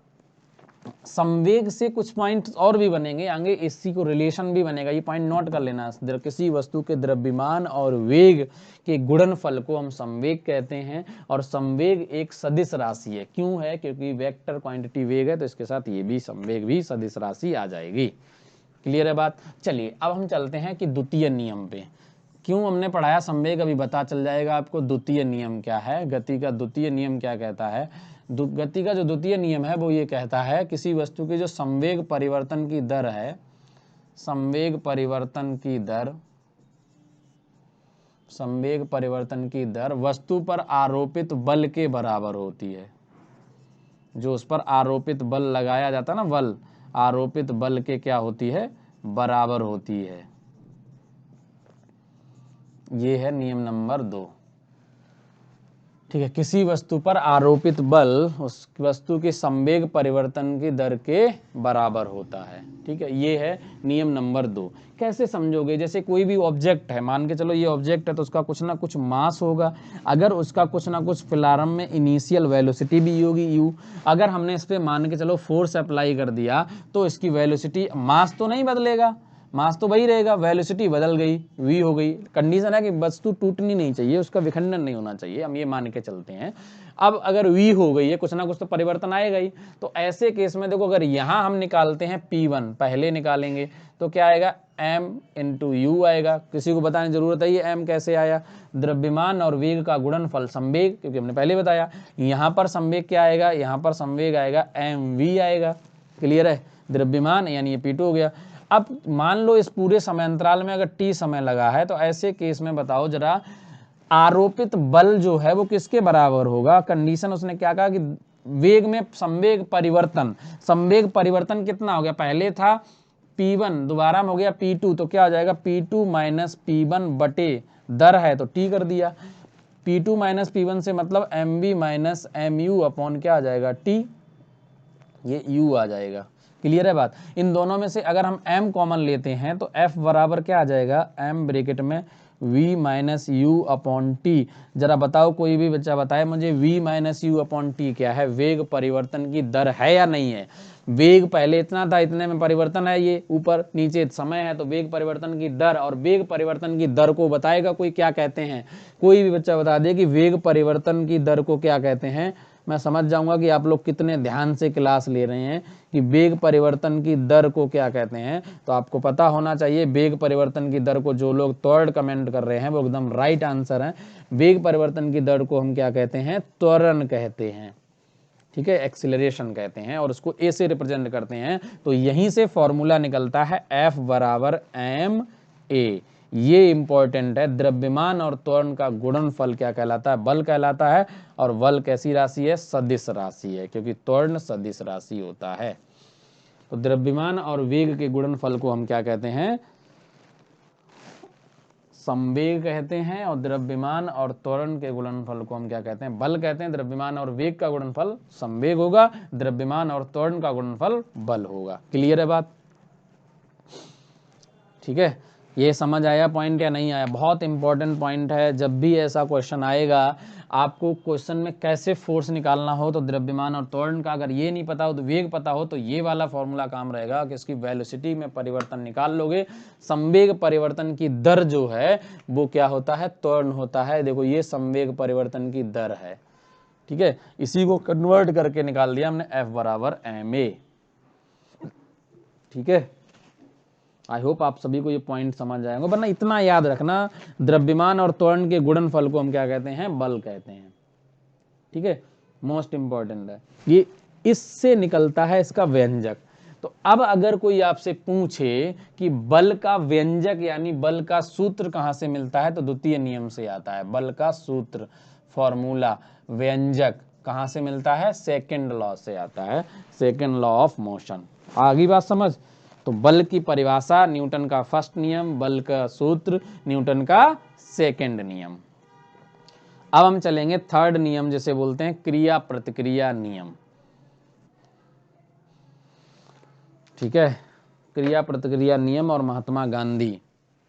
संवेग से कुछ पॉइंट और भी बनेंगे आगे, इसी को रिलेशन भी बनेगा, ये पॉइंट नोट कर लेना। किसी वस्तु के द्रव्यमान और वेग के गुणनफल को हम संवेग कहते हैं। और संवेग एक सदिश राशि है। क्यों है? क्योंकि वेक्टर क्वांटिटी वेग है, तो इसके साथ ये भी संवेग भी सदिश राशि आ जाएगी। क्लियर है बात? चलिए अब हम चलते हैं कि द्वितीय नियम पे। क्यों हमने पढ़ाया संवेग, अभी पता चल जाएगा आपको। द्वितीय नियम क्या है, गति का द्वितीय नियम क्या कहता है? गति का जो द्वितीय नियम है वो ये कहता है, किसी वस्तु की जो संवेग परिवर्तन की दर है, संवेग परिवर्तन की दर वस्तु पर आरोपित बल के बराबर होती है। जो उस पर आरोपित बल लगाया जाता है ना, बल, आरोपित बल के क्या होती है? बराबर होती है। ये है नियम नंबर 2। ठीक है, किसी वस्तु पर आरोपित बल उस वस्तु के संवेग परिवर्तन की दर के बराबर होता है। ठीक है, ये है नियम नंबर 2। कैसे समझोगे? जैसे कोई भी ऑब्जेक्ट है, मान के चलो ये ऑब्जेक्ट है, तो उसका कुछ ना कुछ मास होगा। अगर उसका कुछ ना कुछ प्रारंभ में इनिशियल वेलोसिटी भी होगी u, अगर हमने इस पर मान के चलो फोर्स अप्लाई कर दिया तो इसकी वेलोसिटी, मास तो नहीं बदलेगा, मास तो वही रहेगा, वेलोसिटी बदल गई, v हो गई। कंडीशन है कि वस्तु टूटनी नहीं चाहिए, उसका विखंडन नहीं होना चाहिए, हम ये मान के चलते हैं। अब अगर v हो गई है, कुछ ना कुछ तो परिवर्तन आएगा ही। तो ऐसे केस में देखो, अगर यहाँ हम निकालते हैं P1, पहले निकालेंगे तो क्या आएगा? m इंटू यू आएगा। किसी को बताने की जरूरत है ये m कैसे आया? द्रव्यमान और वेग का गुणनफल संवेग, क्योंकि हमने पहले बताया। यहाँ पर संवेग क्या आएगा? यहाँ पर संवेग आएगा mv आएगा। क्लियर है? द्रव्यमान यानी ये P2 हो गया। अब मान लो इस पूरे समय अंतराल में अगर t समय लगा है, तो ऐसे केस में बताओ जरा, आरोपित बल जो है वो किसके बराबर होगा, कंडीशन उसने क्या कहा कि वेग में संवेग परिवर्तन, संवेग परिवर्तन कितना हो गया, पहले था P1 दोबारा में हो गया P2, तो क्या हो जाएगा P2 माइनस P1 बटे दर है तो T कर दिया, P2 माइनस P1 से मतलब MV माइनस MU अपॉन क्या आ जाएगा T, ये U आ जाएगा। क्लियर है बात। इन दोनों में से अगर हम M कॉमन लेते हैं तो F बराबर क्या आ जाएगा, M ब्रैकेट में V minus you upon T. जरा बताओ, कोई भी बच्चा बताए मुझे V minus you upon T क्या है, वेग परिवर्तन की दर है या नहीं है। वेग पहले इतना था, इतने में परिवर्तन है, ये ऊपर नीचे समय है, तो वेग परिवर्तन की दर, और वेग परिवर्तन की दर को बताएगा कोई क्या कहते हैं, कोई भी बच्चा बता दे कि वेग परिवर्तन की दर को क्या कहते हैं, मैं समझ जाऊंगा कि आप लोग कितने ध्यान से क्लास ले रहे हैं कि वेग परिवर्तन की दर को क्या कहते हैं। तो आपको पता होना चाहिए वेग परिवर्तन की दर को, जो लोग थर्ड कमेंट कर रहे हैं वो एकदम राइट आंसर है। वेग परिवर्तन की दर को हम क्या कहते हैं, त्वरण कहते हैं, ठीक है, एक्सीलरेशन कहते हैं, और उसको ए से रिप्रेजेंट करते हैं। तो यहीं से फॉर्मूला निकलता है F बराबर ma। ये इंपॉर्टेंट है, द्रव्यमान और त्वरण का गुणनफल क्या कहलाता है, बल कहलाता है, और बल कैसी राशि है, सदिश राशि है, क्योंकि त्वरण सदिश राशि होता है। तो द्रव्यमान और वेग के गुणनफल को हम क्या कहते हैं, संवेग कहते हैं, और द्रव्यमान और त्वरण के गुणनफल को हम क्या कहते हैं, बल कहते हैं। द्रव्यमान और वेग का गुणनफल संवेग होगा, द्रव्यमान और त्वरण का गुणनफल बल होगा। क्लियर है बात, ठीक है। ये समझ आया पॉइंट या नहीं आया, बहुत इंपॉर्टेंट पॉइंट है। जब भी ऐसा क्वेश्चन आएगा, आपको क्वेश्चन में कैसे फोर्स निकालना हो तो द्रव्यमान और त्वरण का, अगर ये नहीं पता हो तो वेग पता हो, तो ये वाला फॉर्मूला काम रहेगा कि इसकी वेलोसिटी में परिवर्तन निकाल लोगे। संवेग परिवर्तन की दर जो है वो क्या होता है, त्वरण होता है। देखो ये संवेग परिवर्तन की दर है, ठीक है, इसी को कन्वर्ट करके निकाल दिया हमने F बराबर ma। ठीक है, आई होप आप सभी को ये पॉइंट समझ जाएंगे। वरना इतना याद रखना, द्रव्यमान और त्वरण के गुणनफल को हम क्या कहते हैं, बल कहते हैं, ठीक है, मोस्ट इंपॉर्टेंट है ये, इससे निकलता है इसका व्यंजक। तो अब अगर कोई आपसे पूछे कि बल का व्यंजक यानी बल का सूत्र कहां से मिलता है, तो द्वितीय नियम से आता है। बल का सूत्र, फॉर्मूला, व्यंजक कहां से मिलता है, सेकंड लॉ से आता है, सेकंड लॉ ऑफ मोशन। आगे बात समझ। तो बल की परिभाषा न्यूटन का फर्स्ट नियम, बल का सूत्र न्यूटन का सेकंड नियम। अब हम चलेंगे थर्ड नियम, जिसे बोलते हैं क्रिया प्रतिक्रिया नियम, ठीक है। क्रिया प्रतिक्रिया नियम और महात्मा गांधी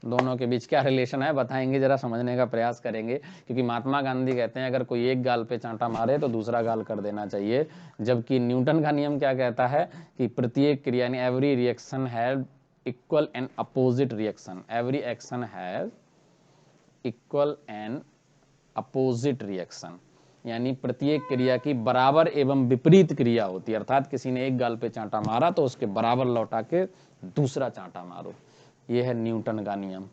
दोनों के बीच क्या रिलेशन है बताएंगे, जरा समझने का प्रयास करेंगे। क्योंकि महात्मा गांधी कहते हैं अगर कोई एक गाल पे चांटा मारे तो दूसरा गाल कर देना चाहिए, जबकि न्यूटन का नियम क्या कहता है कि प्रत्येक क्रिया यानी every reaction has equal and opposite reaction, every action has equal and opposite reaction, यानी प्रत्येक क्रिया की बराबर एवं विपरीत क्रिया होती है। अर्थात किसी ने एक गाल पे चांटा मारा तो उसके बराबर लौटा के दूसरा चांटा मारो, ये है न्यूटन का नियम,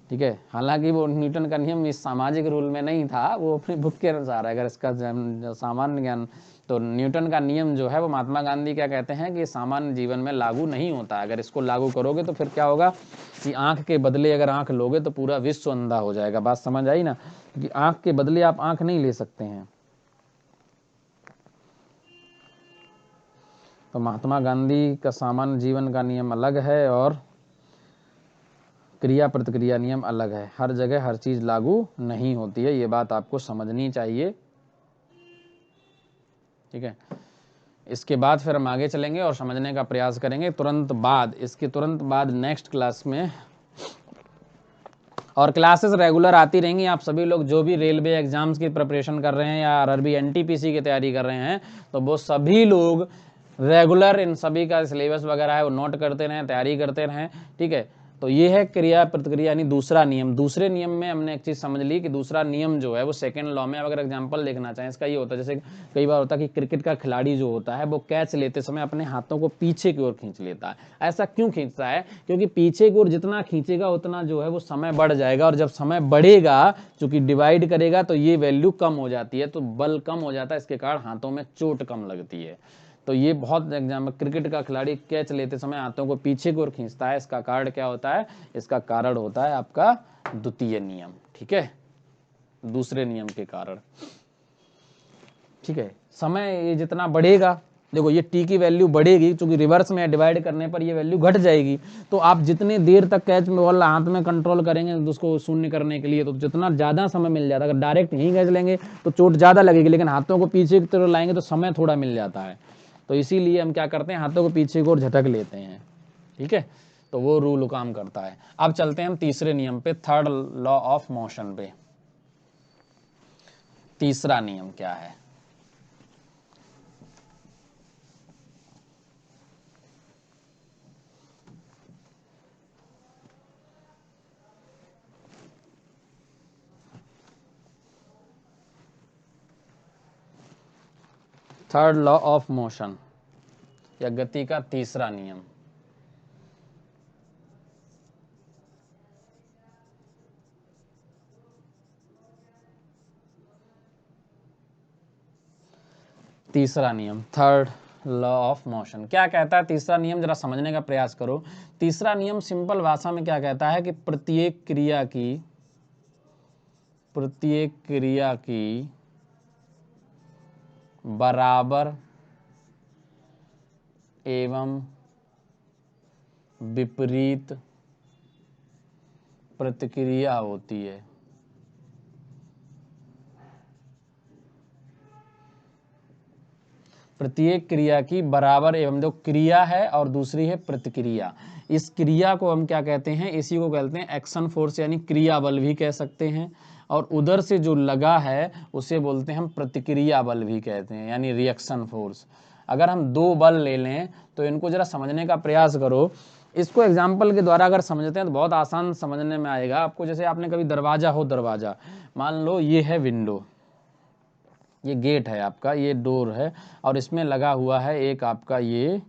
ठीक है। हालांकि वो न्यूटन का नियम इस सामाजिक रूल में नहीं था, वो अपनी बुक के अनुसार है। अगर इसका सामान्य ज्ञान, तो न्यूटन का नियम जो है वो महात्मा गांधी क्या कहते हैं कि सामान्य जीवन में लागू नहीं होता। अगर इसको लागू करोगे तो फिर क्या होगा कि आंख के बदले अगर आंख लोगे तो पूरा विश्व अंधा हो जाएगा। बात समझ आई ना, क्योंकि आंख के बदले आप आंख नहीं ले सकते हैं। तो महात्मा गांधी का सामान्य जीवन का नियम अलग है और क्रिया प्रतिक्रिया नियम अलग है। हर जगह हर चीज लागू नहीं होती है, ये बात आपको समझनी चाहिए, ठीक है। इसके बाद फिर हम आगे चलेंगे और समझने का प्रयास करेंगे तुरंत बाद, इसके तुरंत बाद नेक्स्ट क्लास में। और क्लासेस रेगुलर आती रहेंगी। आप सभी लोग जो भी रेलवे एग्जाम्स की प्रिपरेशन कर रहे हैं या आरआरबी एनटीपीसी की तैयारी कर रहे हैं, तो वो सभी लोग रेगुलर इन सभी का सिलेबस वगैरह है वो नोट करते रहें, तैयारी करते रहें, ठीक है। तो ये है क्रिया प्रतिक्रिया यानी दूसरा नियम। दूसरे नियम में हमने एक चीज़ समझ ली कि दूसरा नियम जो है वो सेकंड लॉ में, अगर एग्जांपल देखना चाहें इसका, ये होता है जैसे कई बार होता है कि क्रिकेट का खिलाड़ी जो होता है वो कैच लेते समय अपने हाथों को पीछे की ओर खींच लेता है। ऐसा क्यों खींचता है, क्योंकि पीछे की ओर जितना खींचेगा उतना जो है वो समय बढ़ जाएगा, और जब समय बढ़ेगा चूंकि डिवाइड करेगा तो ये वैल्यू कम हो जाती है, तो बल कम हो जाता है, इसके कारण हाथों में चोट कम लगती है। तो ये बहुत एग्जाम्पल, क्रिकेट का खिलाड़ी कैच लेते समय हाथों को पीछे की ओर खींचता है, इसका कारण क्या होता है, इसका कारण होता है आपका द्वितीय नियम, ठीक है। दूसरे नियम के कारण। ठीक है, समय ये जितना बढ़ेगा, देखो ये t की वैल्यू बढ़ेगी, क्योंकि रिवर्स में डिवाइड करने पर ये वैल्यू घट जाएगी। तो आप जितने देर तक कैच में बॉल हाथ में कंट्रोल करेंगे उसको शून्य करने के लिए, तो जितना ज़्यादा समय मिल जाता है। अगर डायरेक्ट यहीं कैच लेंगे तो चोट ज़्यादा लगेगी, लेकिन हाथों को पीछे की तरफ लाएंगे तो समय थोड़ा मिल जाता है। तो इसीलिए हम क्या करते हैं, हाथों को पीछे की ओर झटक लेते हैं। ठीक है, तो वो रूल काम करता है। अब चलते हैं हम तीसरे नियम पे, थर्ड लॉ ऑफ मोशन पे। तीसरा नियम क्या है? थर्ड लॉ ऑफ मोशन या गति का तीसरा नियम। तीसरा नियम, थर्ड लॉ ऑफ मोशन क्या कहता है? तीसरा नियम जरा समझने का प्रयास करो। तीसरा नियम सिंपल भाषा में क्या कहता है कि प्रत्येक क्रिया की बराबर एवं विपरीत प्रतिक्रिया होती है। प्रत्येक क्रिया की बराबर एवं, जो क्रिया है और दूसरी है प्रतिक्रिया। इस क्रिया को हम क्या कहते हैं? इसी को कहते हैं एक्शन फोर्स, यानी क्रिया बल भी कह सकते हैं। और उधर से जो लगा है उसे बोलते हैं हम प्रतिक्रिया बल भी कहते हैं, यानी रिएक्शन फोर्स। अगर हम दो बल ले लें तो इनको जरा समझने का प्रयास करो। इसको एग्जाम्पल के द्वारा अगर समझते हैं तो बहुत आसान समझने में आएगा आपको। जैसे आपने कभी दरवाजा, मान लो ये है विंडो, ये गेट है आपका, ये डोर है, और इसमें लगा हुआ है एक आपका ये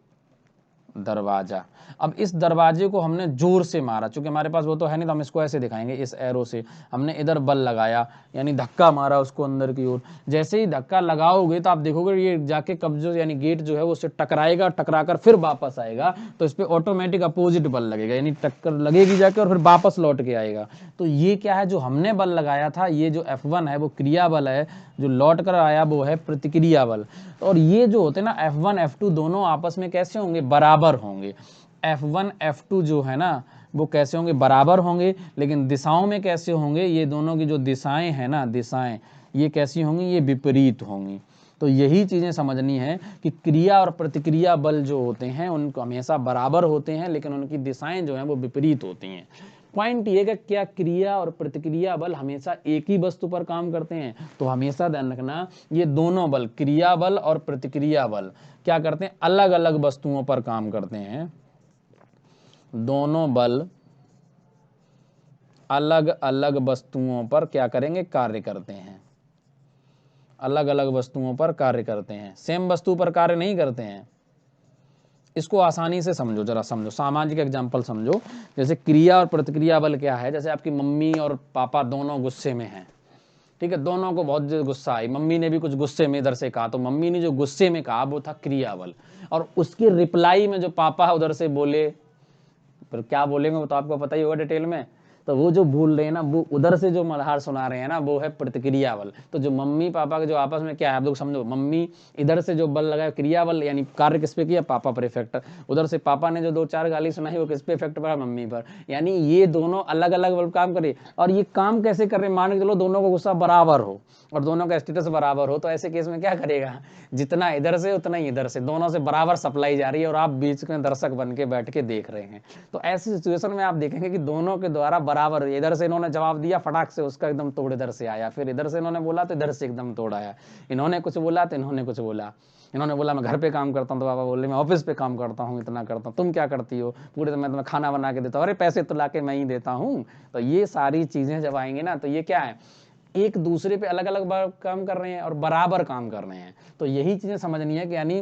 दरवाजा। अब इस दरवाजे को हमने जोर से मारा, चूंकि हमारे पास वो तो है नहीं, तो हम इसको ऐसे दिखाएंगे, इस एरो से हमने इधर बल लगाया, यानी धक्का मारा उसको अंदर की ओर। जैसे ही धक्का लगाओगे तो आप देखोगे ये जाके कब्जो, यानी गेट जो है वो उससे टकराएगा, टकराकर फिर वापस आएगा, तो इस पर ऑटोमेटिक अपोजिट बल लगेगा, यानी टक्कर लगेगी जाके और फिर वापस लौट के आएगा। तो ये क्या है, जो हमने बल लगाया था, ये जो F1 है वो क्रिया बल है, जो लौट कर आया वो है प्रतिक्रिया बल। और ये जो होते हैं ना F1 F2 दोनों आपस में कैसे होंगे? बराबर होंगे। F1 F2 जो है ना वो कैसे होंगे? बराबर होंगे। लेकिन दिशाओं में कैसे होंगे? ये दोनों की जो दिशाएं हैं ना, दिशाएं ये कैसी होंगी? ये विपरीत होंगी। तो यही चीजें समझनी है कि क्रिया और प्रतिक्रिया बल जो होते हैं उनको हमेशा बराबर होते हैं, लेकिन उनकी दिशाएं जो हैं वो विपरीत होती हैं। पॉइंट ये कि क्या क्रिया और प्रतिक्रिया बल हमेशा एक ही वस्तु पर काम करते हैं? तो हमेशा ध्यान रखना, ये दोनों बल, क्रिया बल और प्रतिक्रिया बल, क्या करते हैं? अलग अलग वस्तुओं पर काम करते हैं। दोनों बल अलग अलग वस्तुओं पर क्या करेंगे? कार्य करते हैं। अलग अलग वस्तुओं पर कार्य करते हैं, सेम वस्तु पर कार्य नहीं करते हैं। इसको आसानी से समझो, जरा समझो, सामाजिक एग्जाम्पल समझो। जैसे क्रिया और प्रतिक्रिया बल क्या है? जैसे आपकी मम्मी और पापा दोनों गुस्से में हैं, ठीक है, दोनों को बहुत गुस्सा आई, मम्मी ने भी कुछ गुस्से में इधर से कहा, तो मम्मी ने जो गुस्से में कहा वो था क्रिया बल, और उसकी रिप्लाई में जो पापा उधर से बोले, फिर क्या बोलेंगे वो तो आपको पता ही होगा डिटेल में। तो वो जो भूल रहे हैं ना, वो उधर से जो मल्हार सुना रहे हैं ना, वो है प्रतिक्रिया बल। तो जो मम्मी पापा के जो आपस में क्या है, आप लोग समझो, मम्मी इधर से जो बल लगाया क्रिया बल, यानी कार्य किस पे किया? पापा पर इफेक्ट। उधर से पापा ने जो दो चार गाली सुनाई वो किस पे इफेक्ट पड़ा? मम्मी पर। यानी ये दोनों अलग अलग बल काम करे। और ये काम कैसे कर रहे हैं? मान के चलो दोनों का गुस्सा बराबर हो और दोनों का स्टेटस बराबर हो, तो ऐसे केस में क्या करेगा? जितना इधर से उतना ही इधर से, दोनों से बराबर सप्लाई जा रही है और आप बीच में दर्शक बन के बैठ के देख रहे हैं। तो ऐसी सिचुएशन में आप देखेंगे कि दोनों के द्वारा बराबर, इधर से इन्होंने जवाब दिया फटाक से, उसका एकदम तोड़ इधर से आया, फिर इधर से इन्होंने बोला तो इधर से एकदम तोड़ आया, इन्होंने कुछ बोला तो इन्होंने कुछ बोला। इन्होंने बोला मैं घर पे काम करता हूँ, तो पापा बोले मैं ऑफिस पे काम करता हूँ, इतना करता हूँ, तुम क्या करती हो? पूरे दिन मैं तुम्हें खाना बना के देता हूँ, अरे पैसे तो ला के मैं ही देता हूँ। तो ये सारी चीजें जब आएंगी ना, तो ये क्या है? एक दूसरे पे अलग अलग काम कर रहे हैं और बराबर काम कर रहे हैं। तो यही चीजें समझनी है कि यानी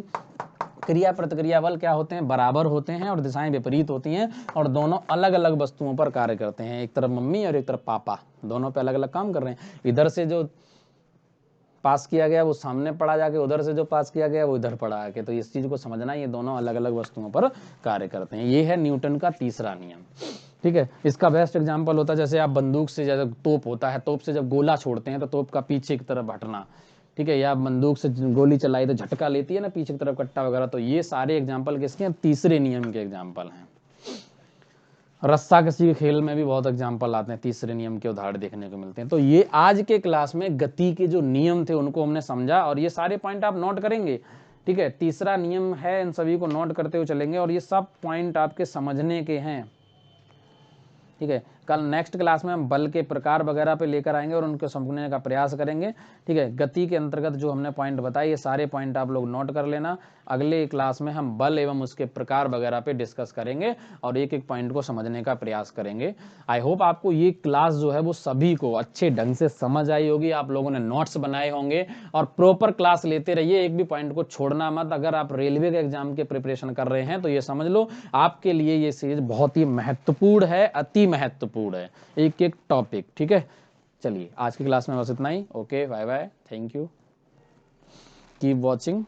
क्रिया प्रतिक्रिया बल क्या होते हैं? बराबर होते हैं और दिशाएं विपरीत होती हैं, और दोनों अलग अलग वस्तुओं पर कार्य करते हैं। एक तरफ मम्मी और एक तरफ पापा, दोनों पे अलग अलग काम कर रहे हैं। इधर से जो पास किया गया वो सामने पड़ा जाके, उधर से जो पास किया गया वो इधर पड़ा आके। तो इस चीज को समझना, ये दोनों अलग अलग वस्तुओं पर कार्य करते हैं। ये है न्यूटन का तीसरा नियम। ठीक है। इसका बेस्ट एग्जांपल होता है जैसे आप बंदूक से, जैसे तोप होता है, तोप से जब गोला छोड़ते हैं तो तोप का पीछे की तरफ हटना, ठीक है, या बंदूक से गोली चलाई तो झटका लेती है ना पीछे की तरफ कट्टा वगैरह। तो ये सारे एग्जाम्पल किसके हैं? तीसरे नियम के एग्जाम्पल हैं। रस्सा कसी के खेल में भी बहुत एग्जाम्पल आते हैं, तीसरे नियम के उदाहरण देखने को मिलते हैं। तो ये आज के क्लास में गति के जो नियम थे उनको हमने समझा, और ये सारे पॉइंट आप नोट करेंगे, ठीक है। तीसरा नियम है, इन सभी को नोट करते हुए चलेंगे, और ये सब पॉइंट आपके समझने के हैं, ठीक है। कल नेक्स्ट क्लास में हम बल के प्रकार वगैरह पे लेकर आएंगे और उनको समझने का प्रयास करेंगे, ठीक है। गति के अंतर्गत जो हमने पॉइंट बताए ये सारे पॉइंट आप लोग नोट कर लेना। अगले क्लास में हम बल एवं उसके प्रकार वगैरह पे डिस्कस करेंगे और एक एक पॉइंट को समझने का प्रयास करेंगे। आई होप आपको ये क्लास जो है वो सभी को अच्छे ढंग से समझ आई होगी, आप लोगों ने नोट्स बनाए होंगे, और प्रॉपर क्लास लेते रहिए, एक भी पॉइंट को छोड़ना मत। अगर आप रेलवे के एग्जाम के प्रिपरेशन कर रहे हैं तो ये समझ लो आपके लिए ये सीरीज बहुत ही महत्वपूर्ण है, अति महत्वपूर्ण है, एक एक टॉपिक, ठीक है। चलिए आज की क्लास में बस इतना ही। Okay, bye bye, thank you, keep watching.